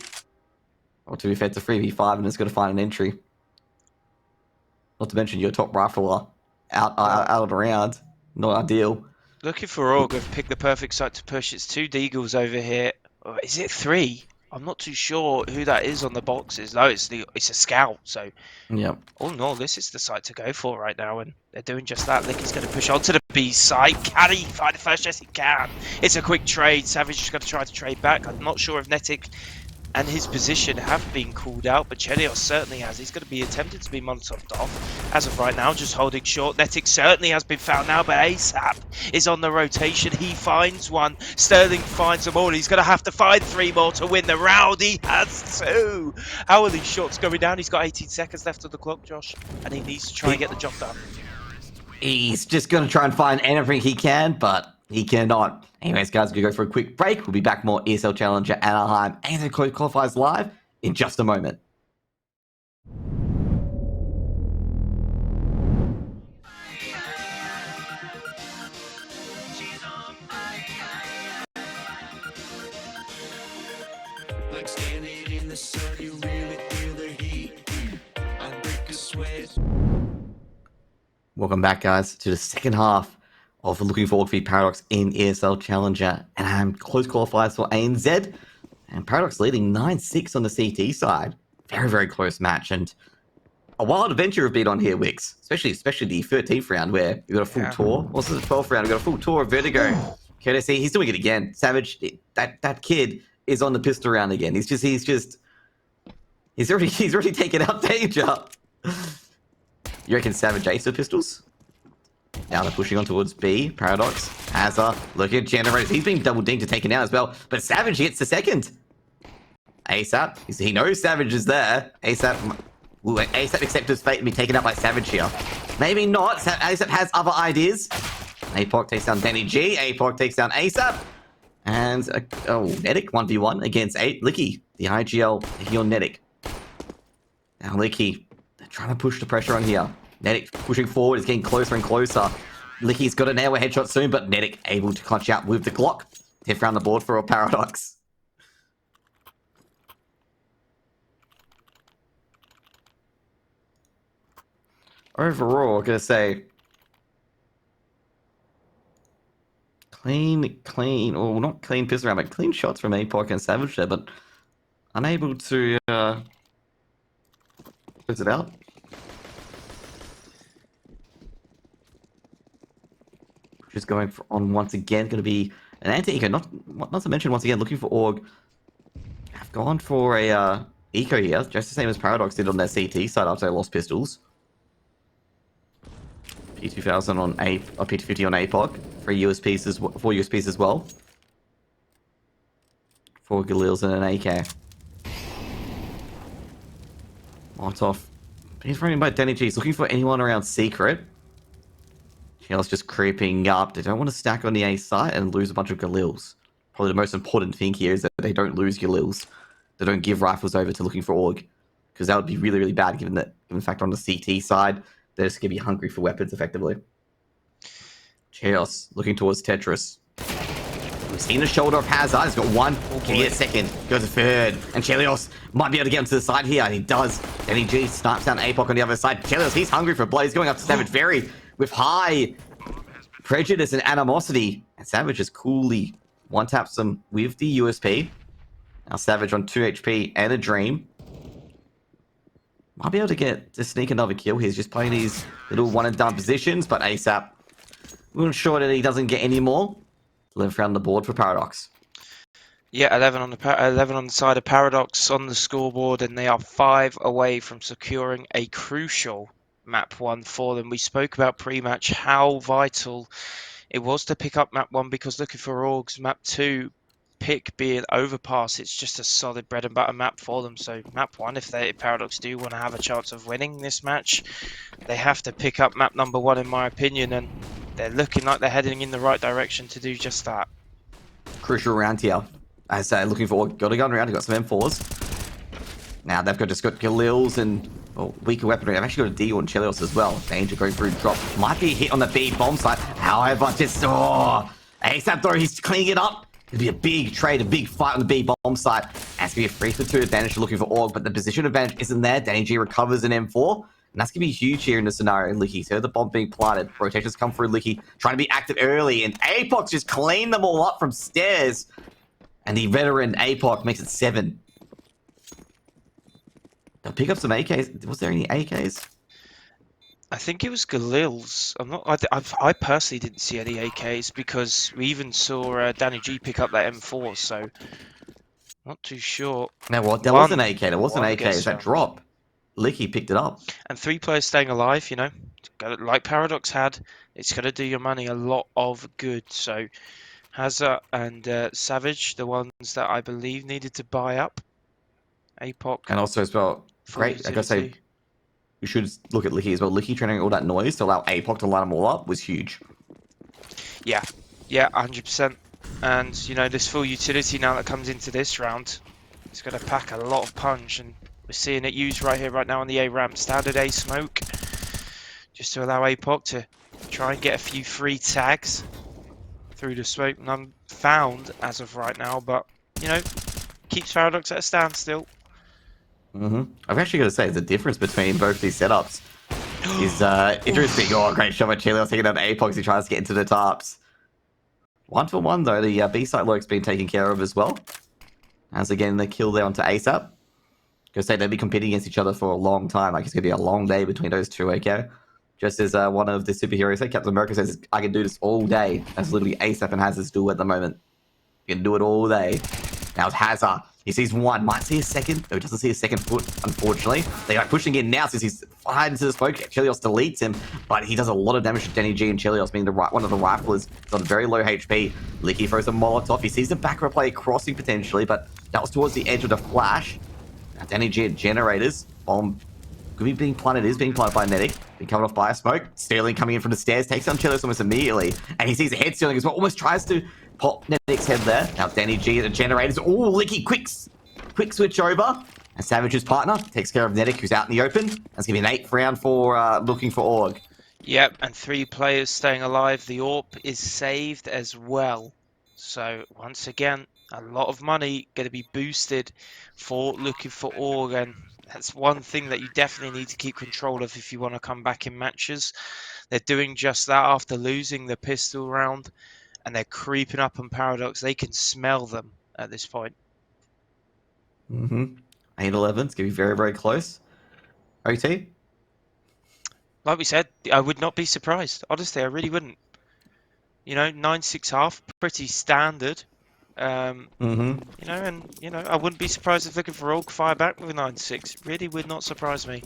Or to be fair, it's a 3v5 and it's got to find an entry. Not to mention your top rifler out and around. Not ideal. LookingForOrg have picked the perfect site to push. It's 2 Deagles over here. Oh, is it 3? I'm not too sure who that is on the boxes. No, it's a scout. So, yeah. Oh no, this is the site to go for right now, and they're doing just that. Licky's going to push on to the B site. Can he find the first? Yes, he can. It's a quick trade. Savage is going to try to trade back. I'm not sure if Netic and his position have been called out, but Chelios certainly has. He's going to be attempted to be Molotoved off. As of right now, just holding short. Netic certainly has been found now, but ASAP is on the rotation. He finds one. Sterling finds them all. He's going to have to find 3 more to win the round. He has 2. How are these shots going down? He's got 18 seconds left on the clock, Josh, and he needs to try and get the job done. He's just going to try and find anything he can, but he cannot. Anyways, guys, we're going to go for a quick break. We'll be back more ESL Challenger Anaheim and the qualifiers live in just a moment. Like standing in the sun, you really feel the heat. I break a sweat. Welcome back, guys, to the second half of the LookingForOrg v Paradox in ESL Challenger. And I'm close qualifiers for ANZ. And Paradox leading 9-6 on the CT side. Very, very close match. And a wild adventure have been on here, Wix. Especially the 13th round where we got a full tour. Also the 12th round, we got a full tour of Vertigo. Courtesy, he's doing it again. Savage, that kid is on the pistol round again. He's already taken out Danger. You reckon Savage ace of pistols? Now they're pushing on towards B. Paradox. Hazard. Look at Generators. He's being double dinged to take it out as well. But Savage gets the second. ASAP. He knows Savage is there. ASAP. Will ASAP accept his fate and be taken out by Savage here? Maybe not. ASAP has other ideas. APOC takes down Danny G. APOC takes down ASAP. And, Netic 1v1 against Licky. The IGL taking on Netic. Now Licky, they're trying to push the pressure on here. Netic pushing forward, is getting closer and closer. Licky's got a nail a headshot soon, but Netic able to clutch out with the Glock. 10th round the board for a Paradox. Overall, I'm going to say Clean, or not clean pistol round, but clean shots from APOC and Savage there, but unable to close it out. Just going for, on once again, going to be an anti-eco. Not to mention, once again, looking for Org. Have gone for a eco here, just the same as Paradox did on their CT side after they lost pistols. P2000 on A, or P250 on APOC. 4 USPs as well. 4 Galils and an AK. Molotov. He's running by Danny G. He's looking for anyone around Secret. Shell's just creeping up. They don't want to stack on the A site and lose a bunch of Galils. Probably the most important thing here is that they don't lose Galils. They don't give rifles over to looking for Org. Because that would be really, really bad given the fact on the CT side, they're just going to be hungry for weapons effectively. Chaos looking towards Tetris. We've seen the shoulder of Hazard. He's got one. Can he get a second? Goes a third. And Chelios might be able to get him to the side here. And he does. Danny G snipes down APOC on the other side. Chelios, he's hungry for blood. He's going up to Savage Berry with high prejudice and animosity. And Savage has coolly one-taps him with the USP. Now Savage on 2 HP and a Dream. Might be able to sneak another kill. He's just playing these little one-and-done positions, but ASAP, we're not sure that he doesn't get any more. 11th round on the board for Paradox. Yeah, 11 on the side of Paradox on the scoreboard, and they are 5 away from securing a crucial map 1 for them. We spoke about pre-match how vital it was to pick up map 1 because looking for Org's map 2 pick being Overpass, it's just a solid bread and butter map for them. So map 1, if Paradox do want to have a chance of winning this match, they have to pick up map number 1 in my opinion, and they're looking like they're heading in the right direction to do just that. Crucial round here. As looking for got a gun round, got some M4s. Now they've just got Galils and weaker weaponry. I've actually got a D on Chelios as well. Danger going through drop. Might be a hit on the B bomb site. However, just ASAP though, he's cleaning it up. It'll be a big trade, a big fight on the B bomb site. Has to be a 3-for-2 advantage looking for Org, but the position advantage isn't there. Danny G recovers an M4. And that's going to be huge here in this scenario. Licky, so the bomb being planted. Rotations come through Licky, trying to be active early. And APOC just cleaned them all up from stairs. And the veteran APOC makes it 7. They'll pick up some AKs. Was there any AKs? I think it was Galil's. I personally didn't see any AKs because we even saw Danny G pick up that M4, so not too sure. No, what? There was an AK. There was an AK. Is that drop? Licky picked it up. And 3 players staying alive, you know, like Paradox had, it's going to do your money a lot of good. So Hazard and Savage, the ones that I believe needed to buy up. APOC. And also as well, great, I gotta say, you should look at Licky as well. Licky turning all that noise to allow APOC to line them all up was huge. Yeah, 100%. And, you know, this full utility now that comes into this round, it's going to pack a lot of punch. And we're seeing it used right here, right now on the A ramp. Standard A smoke, just to allow APOC to try and get a few free tags through the smoke. None found as of right now, but, you know, keeps Paradox at a standstill. I've actually got to say the difference between both these setups is interesting. Great shot by Chelios taking out APOC as he tries to get into the tops. 1-for-1 though, the B site lurk's been taken care of as well. As again, the kill there onto ASAP. Gonna say they'll be competing against each other for a long time. Like it's gonna be a long day between those two, okay? Just as one of the superheroes said, Captain America says, I can do this all day. That's literally ASAP and Hazard's do at the moment. You can do it all day. Now it's Hazard. He sees one, might see a second. No, he doesn't see a second foot, unfortunately. They are pushing in now since he's fired into the smoke. Chelios deletes him, but he does a lot of damage to Danny G and Chelios, being one of the riflers. He's on very low HP. Licky throws a Molotov. He sees the back replay crossing potentially, but that was towards the edge of the flash. Now Danny G and generators. Bomb could be being planted. It is being planted by Medic. Being covered off by a smoke. Sterling coming in from the stairs. Takes down Chelios almost immediately. And he sees a head Sterling as well. Almost tries to pop Nedic's head there. Now Danny G and the generators. Oh, Licky quick switch over. And Savage's partner takes care of Nedic, who's out in the open. That's going to be an 8th round for looking for Org. Yep, and 3 players staying alive. The AWP is saved as well. So once again, a lot of money going to be boosted for looking for Org, and that's one thing that you definitely need to keep control of if you want to come back in matches. They're doing just that after losing the pistol round, and they're creeping up on Paradox. They can smell them at this point. 8-11. It's going to be very, very close. OT? Like we said, I would not be surprised. Honestly, I really wouldn't. You know, 9-6 half, pretty standard. You know, and you know, I wouldn't be surprised if LookingForOrg fire back with a 9-6. Really would not surprise me.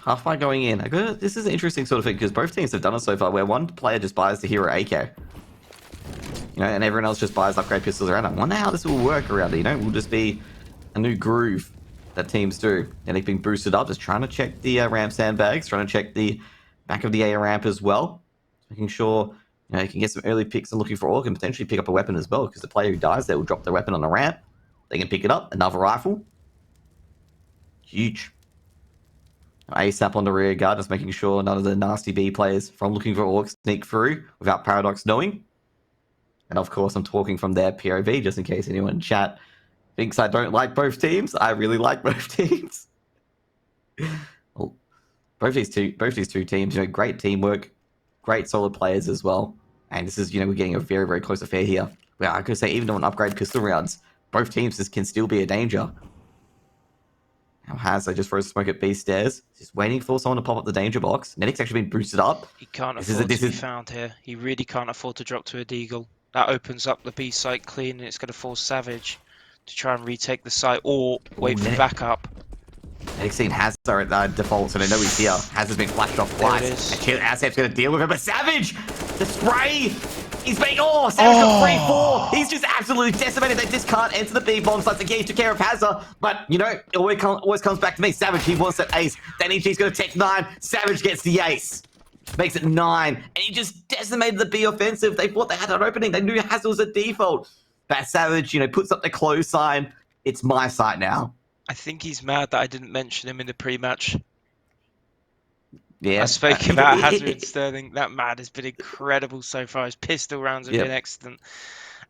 Half five going in. This is an interesting sort of thing because both teams have done it so far where one player just buys the hero AK. You know, and everyone else just buys upgrade pistols around it. I wonder how this will work around it, you know? It will just be a new groove that teams do. And they've been boosted up, just trying to check the ramp sandbags, trying to check the back of the A ramp as well. Making sure, you know, you can get some early picks and LookingForOrg and potentially pick up a weapon as well, because the player who dies there will drop their weapon on the ramp. They can pick it up, another rifle. Huge. ASAP on the rear guard, just making sure none of the nasty B players from LookingForOrg sneak through without Paradox knowing. And of course, I'm talking from their POV, just in case anyone in chat thinks I don't like both teams. I really like both teams. Well, both these two teams, you know, great teamwork, great solid players as well. And this is, you know, we're getting a very, very close affair here. Well, I could say even on upgrade pistol rounds, both teams can still be a danger. Now Hazza just throws smoke at B stairs. Just waiting for someone to pop up the danger box. Nedic's actually been boosted up. He can't afford to be found here. He really can't afford to drop to a Deagle. That opens up the B site clean, and it's going to force Savage to try and retake the site or wait for backup. Nedic's seen Hazza at default, so they know he's here. Hazza's been flashed off twice. And Asap's going to deal with him, but Savage! The spray! He's being... Oh, Savage got 3-4! He's just absolutely decimated. They just can't enter the B-bomb sites. Again, he took care of Hazza, but, you know, it always comes back to me. Savage, he wants that ace. Then he's going to take 9. Savage gets the ace. Makes it 9. And he just decimated the B offensive. They thought they had an opening. They knew Hazza was a default. But Savage, you know, puts up the close sign. It's my site now. I think he's mad that I didn't mention him in the pre-match. Yeah. I spoke about Hazard and Sterling. That man has been incredible so far. His pistol rounds have been excellent.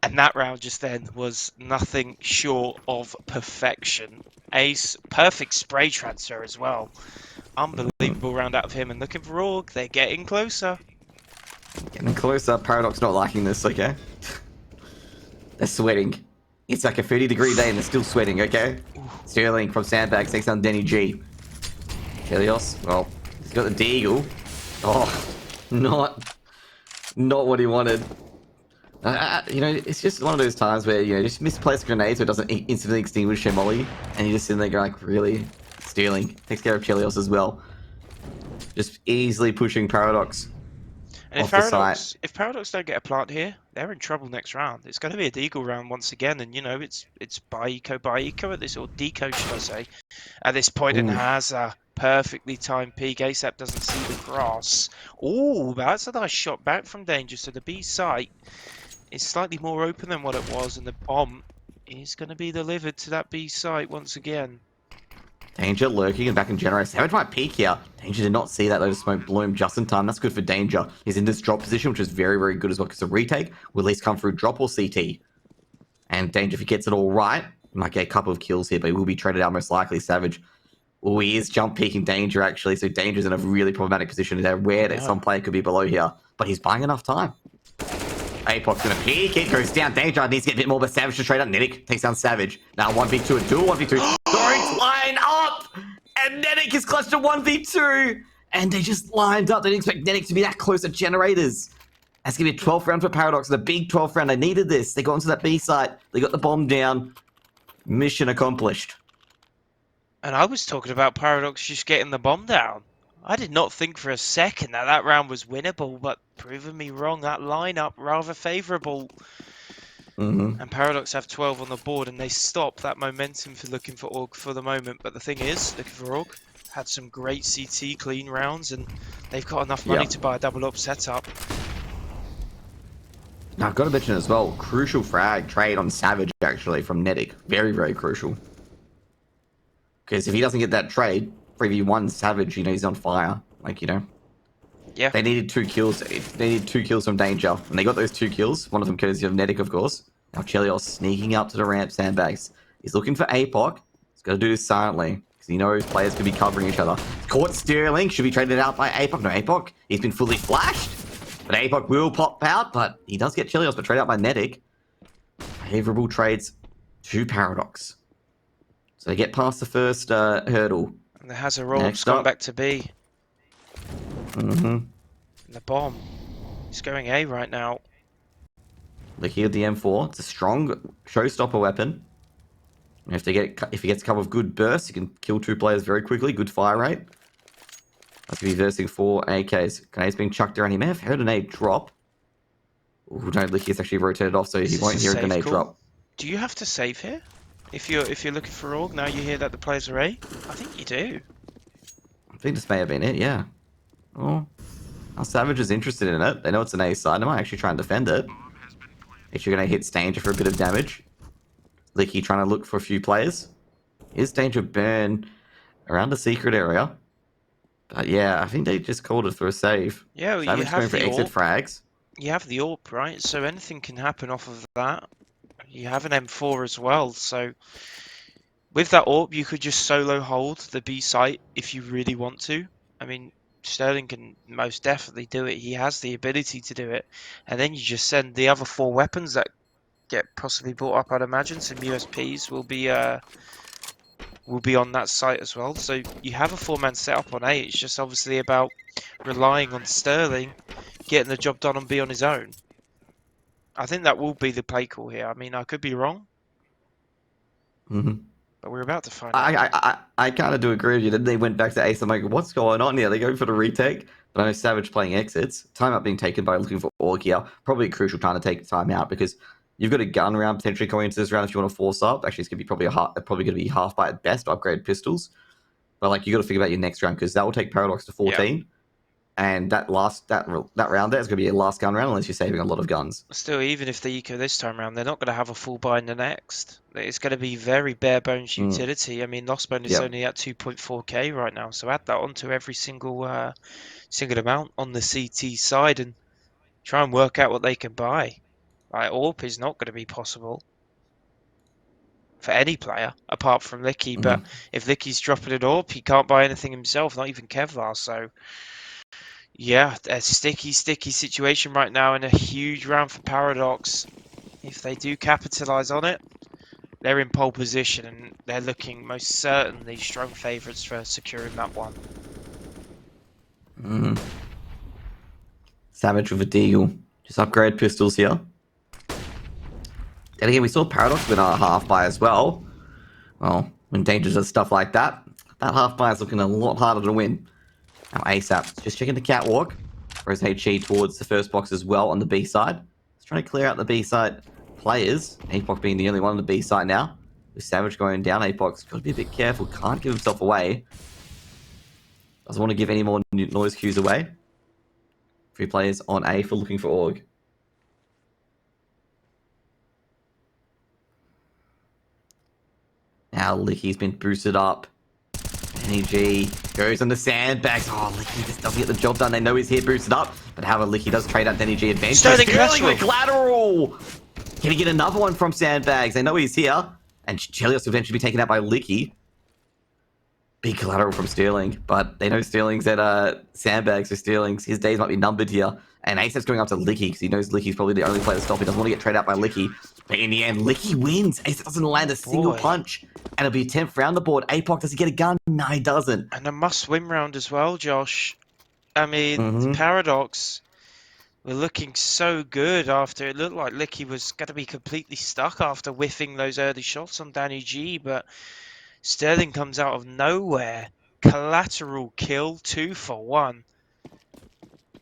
And that round just then was nothing short of perfection. Ace, perfect spray transfer as well. Unbelievable round out of him. And LookingForOrg, they're getting closer. Getting closer. Paradox not liking this, okay? They're sweating. It's like a 30-degree day and they're still sweating, okay? Sterling from Sandbags takes down Denny G. Helios, well, he's got the Deagle. Oh, not what he wanted. You know, it's just one of those times where, you know, just misplaced grenades so it doesn't instantly extinguish your molly. And you just sit there going, like, really? Sterling takes care of Chelios as well. Just easily pushing Paradox. And if Paradox don't get a plant here, they're in trouble next round. It's going to be a Deagle round once again, and you know it's by eco at this, or deco should I say, at this point. And has a perfectly timed peek. ASAP doesn't see the cross. Oh, that's a nice shot back from Danger. So the B site is slightly more open than what it was, and the bomb is going to be delivered to that B site once again. Danger lurking and back in Generator. Savage might peek here. Danger did not see that load of smoke bloom just in time. That's good for Danger. He's in this drop position, which is very, very good as well, because the retake will at least come through drop or CT. And Danger, if he gets it all right, he might get a couple of kills here, but he will be traded out most likely. Savage. Oh, he is jump peeking Danger, actually. So Danger's in a really problematic position. They're aware that some player could be below here, but he's buying enough time. Apoc's gonna peek. It goes down. Danger needs to get a bit more, but Savage to trade out. Neddic takes down Savage. Now 1v2 and duel 1v2. Don't line up! And Neddic is clutched to 1v2. And they just lined up. They didn't expect Neddic to be that close at Generators. That's gonna be a 12th round for Paradox. The big 12th round. They needed this. They got into that B site. They got the bomb down. Mission accomplished. And I was talking about Paradox just getting the bomb down. I did not think for a second that that round was winnable, but proving me wrong. That lineup rather favourable. And Paradox have 12 on the board, and they stop that momentum for LookingForOrg for the moment. But the thing is, LookingForOrg had some great CT clean rounds, and they've got enough money to buy a double up setup. Now, I've got to mention as well, crucial frag trade on Savage, actually, from Neddic. Very, very crucial. Because if he doesn't get that trade, 3v1 Savage, you know, he's on fire. Like, you know. Yeah. They needed 2 kills. They needed 2 kills from Danger. And they got those 2 kills. One of them courtesy of Neddic, of course. Now Chelios sneaking up to the ramp sandbags. He's looking for Apoc. He's got to do this silently, because he knows players could be covering each other. Caught Sterling. Should be traded out by Apoc. No, Apoc. He's been fully flashed. But Apoc will pop out, but he does get Chilios, but trade out by Netic. Favorable trades to Paradox. So they get past the first hurdle. And the Hazard Orb's Next gone up. back to B. Mm-hmm. And the bomb is going A right now. Looking at the M4, it's a strong showstopper weapon. If he gets a couple of good bursts, he can kill 2 players very quickly. Good fire rate. That's going to be versing 4 AKs. Grenades being chucked around. He may have heard an grenade drop. Ooh, no, Licky's actually rotated off, so he won't hear a grenade drop. Do you have to save here? If you're looking for org, now you hear that the players are A? I think you do. I think this may have been it, yeah. Oh, our Savage is interested in it. They know it's an A side. They might actually try and defend it. Actually going to hit Danger for a bit of damage. Licky trying to look for a few players. Is Danger burn around the secret area? But yeah, I think they just called it for a save. Yeah, well, Savage you going have for the exit AWP. frags. You have the AWP, right? So anything can happen off of that. You have an M4 as well, so with that AWP, you could just solo hold the B site if you really want to. I mean, Sterling can most definitely do it. He has the ability to do it. And then you just send the other 4 weapons that get possibly brought up, I'd imagine. Some USPs will be on that site as well. So you have a 4-man setup on A. It's just obviously about relying on Sterling getting the job done on B on his own. I think that will be the play call here. I mean, I could be wrong. Mm-hmm. But we're about to find out. I kind of do agree with you. Then they went back to Ace. I'm like, what's going on here? They go for the retake, but I know Savage playing exits. Timeout being taken by Looking for Org here. Probably crucial trying to take time out because you've got a gun round potentially going into this round if you want to force up. Actually, it's gonna be probably going to be half by at best. Upgrade pistols, but like you got to figure out your next round because that will take Paradox to 14. Yeah. And that round there is going to be a last gun round unless you're saving a lot of guns. Still, even if they eco this time around, they're not going to have a full buy in the next. It's going to be very bare bones utility. I mean, loss bonus is only at 2.4k right now, so add that onto every single amount on the CT side and try and work out what they can buy. Like AWP is not going to be possible for any player apart from Licky. But if Licky's dropping an AWP, he can't buy anything himself, not even Kevlar. So. Yeah, a sticky situation right now and a huge round for Paradox. If they do capitalize on it, they're in pole position and they're looking most certainly strong favourites for securing that one. Savage with Vertigo. Just upgrade pistols here. And again, we saw Paradox win a half buy as well. Well, when Danger does stuff like that, that half buy is looking a lot harder to win. Now ASAP, just checking the catwalk. Throws HE towards the first box as well on the B side. He's trying to clear out the B side players. Apoc being the only one on the B side now. With Savage going down, Apoc's got to be a bit careful. Can't give himself away. Doesn't want to give any more noise cues away. 3 players on A for Looking for Org. Now Licky's been boosted up. NEG goes on the sandbags. Oh, Licky just doesn't get the job done. They know he's here boosted up. But however, Licky does trade out NEG advantage. Sterling with collateral! Can he get another one from sandbags? They know he's here. And Chelios will eventually be taken out by Licky. Big collateral from Sterling. But they know Sterling's at sandbags, so Sterling's his days might be numbered here. And ASAP's going up to Licky because he knows Licky's probably the only player to stop. He doesn't want to get traded out by Licky. But in the end, Licky wins. ASAP doesn't land a single punch. And it'll be 10th round the board. Apoc, does he get a gun? No, he doesn't. And a must-win round as well, Josh. I mean, Paradox were looking so good after it looked like Licky was going to be completely stuck after whiffing those early shots on Danny G. But Sterling comes out of nowhere. Collateral kill, 2 for 1.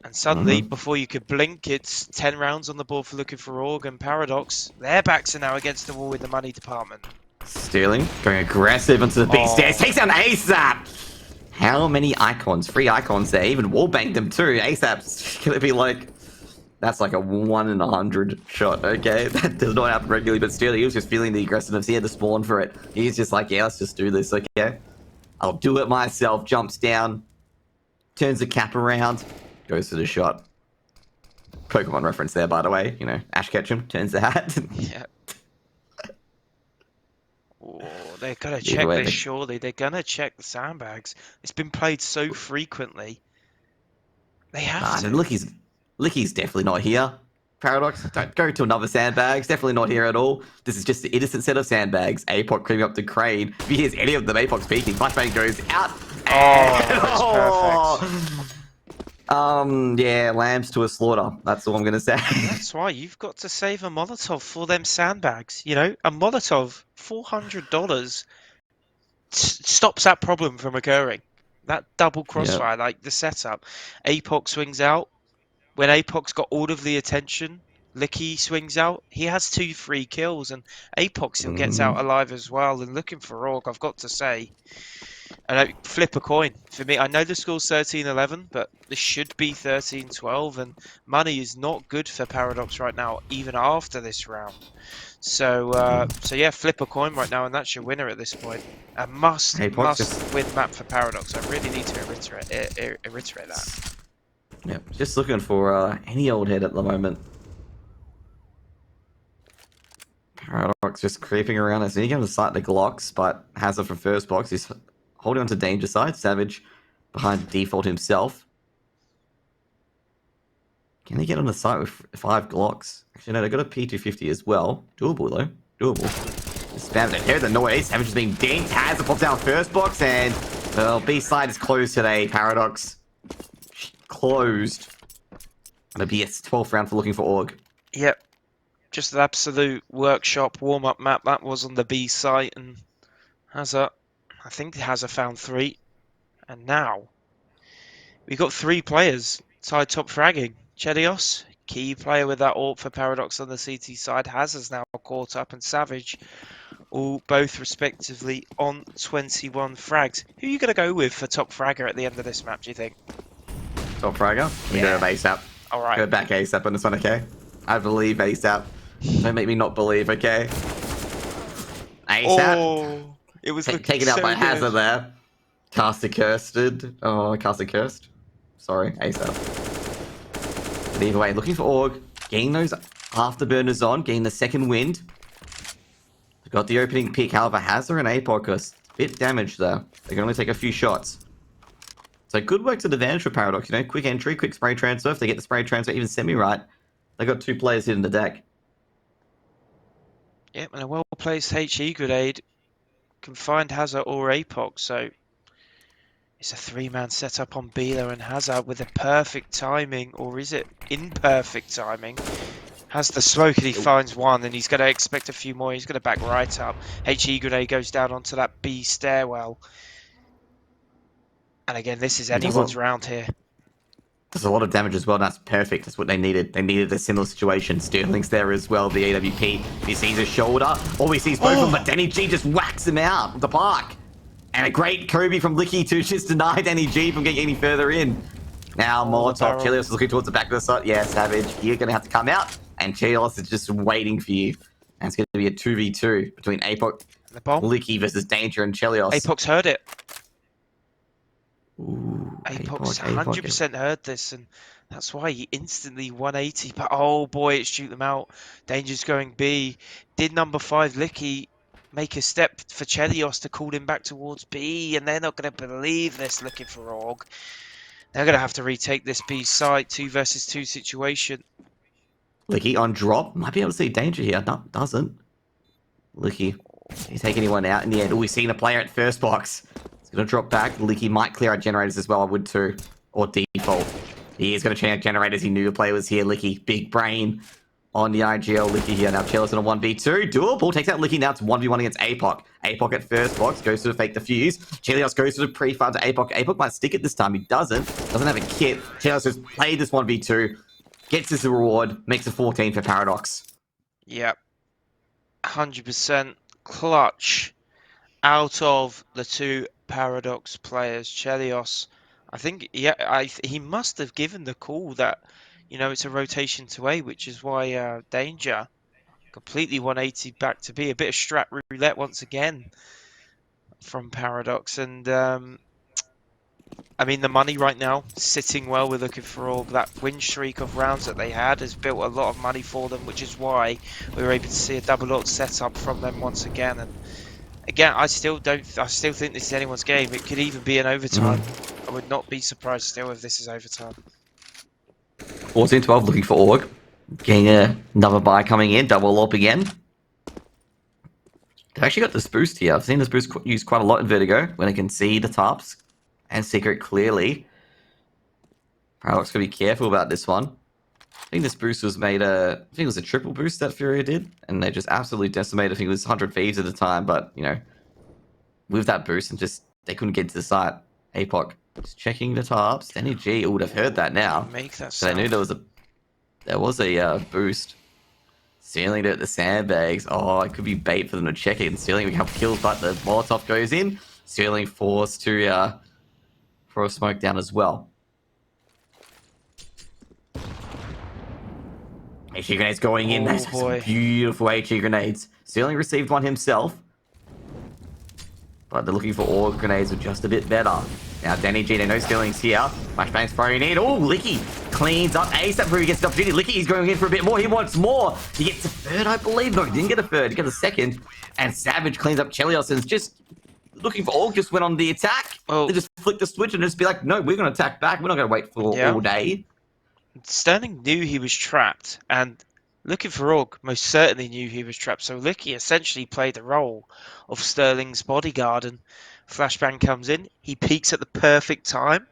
And suddenly, before you could blink, it's 10 rounds on the board for Looking for Org and Paradox. Their backs are now against the wall in the money department. Sterling going aggressive onto the big stairs. Takes down ASAP. How many icons? 3 icons there. Even wallbanged them too. ASAP's going to be like... That's like a 1 in 100 shot, okay? That does not happen regularly, but Sterling, he was just feeling the aggressiveness. He had to spawn for it. He's just like, yeah, let's just do this, okay? I'll do it myself. Jumps down. Turns the cap around. Goes to the shot. Pokemon reference there, by the way. You know, Ash Ketchum turns the hat. Yeah. Oh, they're going to check this, surely. They're going to check the sandbags. It's been played so frequently. They have to. Licky's Licky's definitely not here. Paradox, don't go to another sandbags. Definitely not here at all. This is just the innocent set of sandbags. APOC creeping up to Crane. If he hears any of them, APOC's peeking. Flashbang goes out. Oh, that's perfect. Yeah, lambs to a slaughter. That's all I'm gonna say. That's why you've got to save a Molotov for them sandbags. You know, a Molotov, $400 stops that problem from occurring. That double crossfire, like the setup. APOC swings out. When APOC's got all of the attention, Licky swings out. He has 2 free kills, and APOC still gets out alive as well. And LookingForOrg, I've got to say, and flip a coin for me. I know the score's 13-11, but this should be 13-12, and money is not good for Paradox right now, even after this round. So yeah, flip a coin right now, and that's your winner at this point. A must win map for Paradox. I really need to reiterate that. Yeah, just looking for any old head at the moment. Paradox just creeping around. I see him to sight the Glocks, but Hazard from first box. He's holding on to danger side. Savage behind default himself. Can they get on the site with 5 Glocks? Actually, no, they got a P250 as well. Doable, though. Doable. Spam it. Here's the noise. Savage is being dinked. Hazard pops down first box, and, well, B side is closed today. Paradox closed. It'll be a 12th round for LookingForOrg. Yep. Just an absolute workshop warm-up map. That was on the B site, and Hazard, I think Hazard found 3. And now, we've got 3 players tied top fragging. Chelios, key player with that AWP for Paradox on the CT side. Hazard's now caught up, and Savage, all both respectively on 21 frags. Who are you going to go with for top fragger at the end of this map, do you think? Top fragger? We go with ASAP. Alright. Go back ASAP on this one, okay? I believe ASAP. Don't make me not believe, okay? ASAP. Oh, it was taken out by Hazard there. Caster cursed. Oh, caster cursed. Sorry, ASAP. But either way, LookingForOrg, getting those afterburners on, getting the second wind. They've got the opening pick, however, Hazard and APOC are a bit damaged there. They can only take a few shots. So good work to the advantage for Paradox, you know, quick entry, quick spray transfer. If they get the spray transfer even semi-right, they got 2 players hitting the deck. Yep, and a well-placed HE grenade can find Hazard or APOC, so it's a 3-man setup on Beeler and Hazard with the perfect timing, or is it imperfect timing? Has the smoke and he finds 1, and he's going to expect a few more. He's going to back right up. HE grenade goes down onto that B stairwell. And again, this is anyone's round here. There's a lot of damage as well. That's perfect. That's what they needed. They needed a similar situation. Sterling's there as well. The AWP. He sees his shoulder. All he sees both of them, but Danny G just whacks him out of the park. And a great Kobe from Licky to just deny Danny G from getting any further in. Now Molotov. Chelios is looking towards the back of the site. Yeah, Savage. You're going to have to come out. And Chelios is just waiting for you. And it's going to be a 2v2 between APOC, Licky versus Danger and Chelios. APOC's heard it. Ooh, APOC's 100% heard this, and that's why he instantly 180. But oh boy, it's shoot them out. Danger's going B. Did number 5 Licky make a step for Chelios to call him back towards B? And they're not going to believe this. LookingForOrg. They're going to have to retake this B site. 2 versus 2 situation. Licky on drop. Might be able to see Danger here. No, doesn't. Licky. Can he take anyone out in the end? Oh, we've seen a player at first box. Gonna drop back. Licky might clear out generators as well. I would too. Or default. He is gonna change out generators. He knew the player was here. Licky, big brain on the IGL. Licky here now. Chelios in a 1v2. Doable. Takes out Licky. Now it's 1v1 against APOC. APOC at first box. Goes to the fake defuse. Chelios goes to the pre-fire to APOC. APOC might stick it this time. He doesn't. Doesn't have a kit. Chelios has played this 1v2. Gets his reward. Makes a 14 for Paradox. Yep. 100% clutch out of the 2 Paradox players. Chelios, I think, yeah, he must have given the call that, you know, it's a rotation to A, which is why Danger completely 180 back to B. A bit of strat roulette once again from Paradox. And, I mean, the money right now, sitting well with LookingForOrg. That win streak of rounds that they had has built a lot of money for them, which is why we were able to see a double out setup from them once again. And again, I still think this is anyone's game. It could even be an overtime. I would not be surprised still if this is overtime. 14-12 looking for Org. Getting another buy coming in, double up again. They've actually got this boost here. I've seen this boost used quite a lot in Vertigo when it can see the tarps and secret clearly. Paradox gotta be careful about this one. I think this boost was made I think it was a triple boost that Furia did, and they just absolutely decimated. I think it was 100 Thieves at the time, but you know, with that boost and just they couldn't get to the site. APOC just checking the tarps. Danny G would have heard that now. Make that So sound. they knew there was a boost. Stealing it at the sandbags. Oh, it could be bait for them to check it. And Stealing a couple kills, but the Molotov goes in. Stealing forced to throw a smoke down as well. HE grenades going in. Oh, That's some beautiful HE grenades. Stealing received one himself. But they're looking for Org grenades are just a bit better. Now, Danny G, they know Stealing's here. Flashbang's throwing in. Oh, Licky cleans up ASAP before he gets the opportunity. Licky is going in for a bit more. He wants more. He gets a third, I believe. No, he didn't get a third. He got a second. And Savage cleans up Chelios and is just looking for Org. Just went on the attack. Well, they just flick the switch and just be like, no, we're going to attack back. We're not going to wait for all day. Sterling knew he was trapped, and Looking for Org most certainly knew he was trapped. So Licky essentially played the role of Sterling's bodyguard, and Flashbang comes in. He peaks at the perfect time,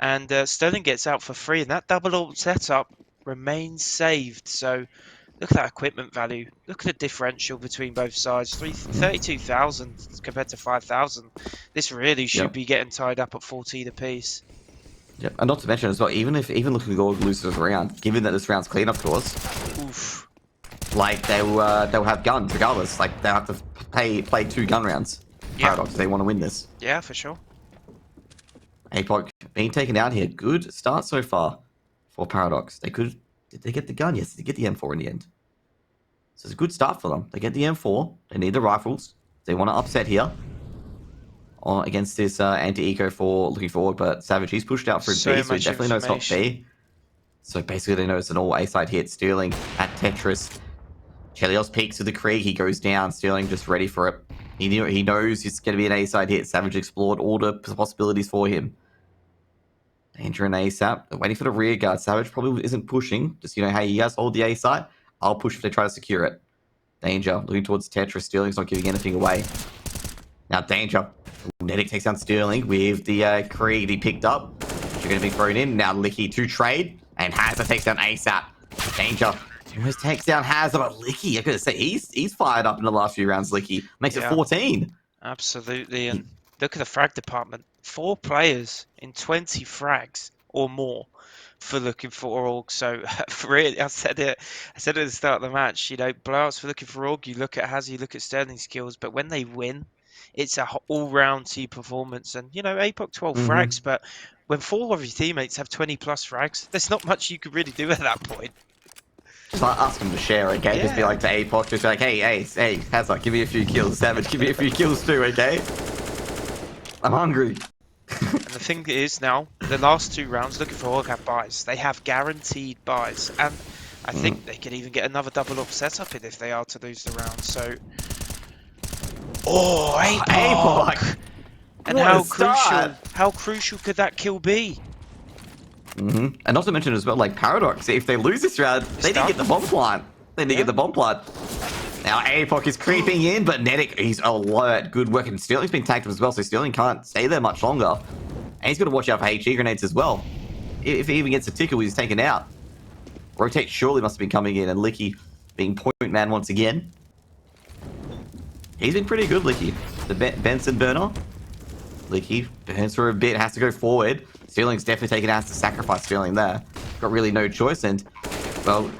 and Sterling gets out for free, and that double ult setup remains saved. So look at that equipment value. Look at the differential between both sides. 32,000 compared to 5,000. This really should be getting tied up at 14 apiece. Yep, and not to mention as well, even Looking for Org loses a round, given that this round's clean, of course. Oof. Like they'll have guns regardless. Like they'll have to play 2 gun rounds. Paradox, if they want to win this. Yeah, for sure. APOC being taken out here. Good start so far for Paradox. Did they get the gun? Yes, they get the M4 in the end. So it's a good start for them. They get the M4. They need the rifles. They want to upset here against this anti-eco for Looking for Org, but Savage, he's pushed out for B, so he definitely knows not B. So basically they know it's an all A-side hit. Stealing at Tetris. Chelios peeks with the Krieg. He goes down. Stealing just ready for it. He knows it's going to be an A-side hit. Savage explored all the possibilities for him. Danger and ASAP. They're waiting for the rear guard. Savage probably isn't pushing. Just, hey, you guys hold the A-side. I'll push if they try to secure it. Danger. Looking towards Tetris. Stealing's not giving anything away. Now Danger. Nedic takes down Sterling with the Krieg he picked up. She's going to be thrown in. Now Licky to trade. And Hazard takes down ASAP. Danger almost takes down Hazard, but Licky, I gotta say, he's fired up in the last few rounds, Licky. Makes it 14. Absolutely. And look at the frag department. 4 players in 20 frags or more for Looking for Org. So really, I said it at the start of the match, blowouts for Looking for Org, you look at Hazard, you look at Sterling's skills, but when they win, it's a all-round team performance. And, APOC 12 frags, but when 4 of your teammates have 20-plus frags, there's not much you could really do at that point. Just ask them to share, okay? Yeah. Just be like to APOC, just be like, hey, Hazard, give me a few kills. Savage, give me a few kills too, okay? I'm hungry. And the thing is now, the last 2 rounds, Looking for Org have buys. They have guaranteed buys. And I think they could even get another double-up setup in if they are to lose the round. So... Oh, APOC! And how crucial could that kill be? And not to mention as well, like Paradox, if they lose this round, they didn't get the bomb plant. Now APOC is creeping in, but Nedic, he's alert. Good work. And Sterling's been tagged as well, so Sterling can't stay there much longer. And he's got to watch out for HE grenades as well. If he even gets a tickle, he's taken out. Rotate surely must have been coming in, and Licky being point man once again. He's been pretty good, Licky. The Benson burner. Licky burns for a bit, has to go forward. Sterling's definitely taken out to sacrifice Sterling there. Got really no choice, and, well,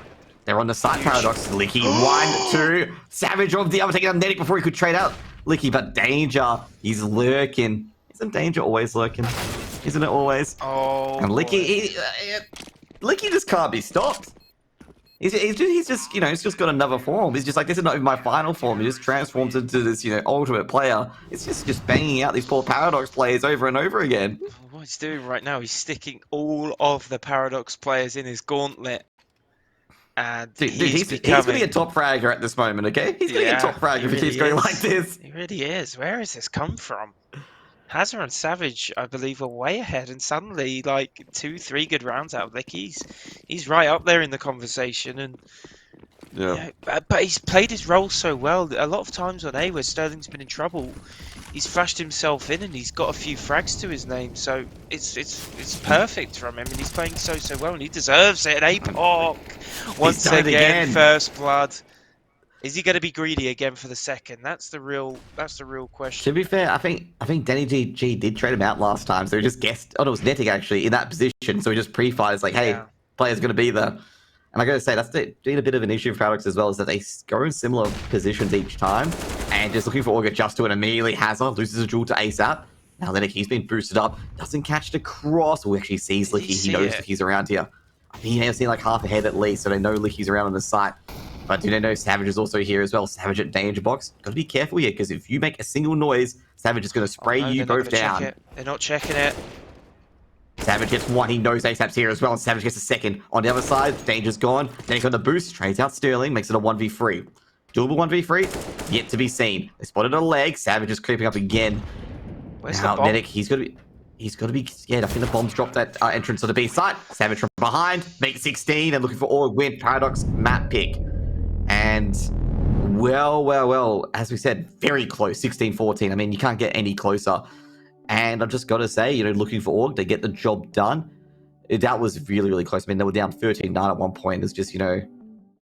they're on the side. Paradox. Licky, 1, 2. Savage of the other, taking out Nedic before he could trade out Licky, but Danger, he's lurking. Isn't Danger always lurking? Isn't it always? Oh, and Licky, Licky just can't be stopped. He's just got another form. He's just like, this is not even my final form. He just transforms into this, ultimate player. It's just banging out these poor Paradox players over and over again. What he's doing right now, he's sticking all of the Paradox players in his gauntlet. And he's going to be a top fragger at this moment, okay? He's going to be a top fragger if he keeps going like this. He really is. Where has this come from? Hazard and Savage, I believe, are way ahead, and suddenly, like 2-3 good rounds out of Lick, he's right up there in the conversation. And Yeah. but he's played his role so well. A lot of times on A, where Sterling's been in trouble, he's flashed himself in and he's got a few frags to his name. So it's perfect from him, and he's playing so well, and he deserves it. And APOC once done it again, again. first blood. Is he going to be greedy again for the second? That's the real To question. be fair, I think Danny G did trade him out last time, so he just guessed. Oh, no, it was Netic actually in that position, so he just pre-fired. It's like, hey, Yeah. player's going to be there. And I got to say, that's been a bit of an issue for Paradox as well, is that they go in similar positions each time, and just looking for Org adjust to it immediately. Hazard loses a duel to ASAP. Now Netic, he's been boosted up, doesn't catch the cross. Oh, actually sees Did he Licky. He see knows it? Licky's around here. I think he may have seen like half a head at least, so they know Licky's around on the site. But do they know Savage is also here as well? Savage at danger box. Got to be careful here, because if you make a single noise, Savage is going to spray Oh, no, you they're not both gonna check down. it. They're not checking it. Savage gets one. He knows ASAP's here as well, and Savage gets a second. On the other side, Danger's gone. Then he got the boost, trades out Sterling, makes it a 1v3. Doable 1v3? Yet to be seen. They spotted a leg. Savage is creeping up again. Where's Now, the bomb? Netic, he's got to be scared. I think the bomb's dropped at entrance to the B site. Savage from behind, make 16, and looking for Org win. Paradox map pick. And well, as we said, very close, 16-14. I mean, you can't get any closer. And I've just got to say, looking for Org, they get the job done. That was really close. I mean, they were down 13-9 at one point. It's just,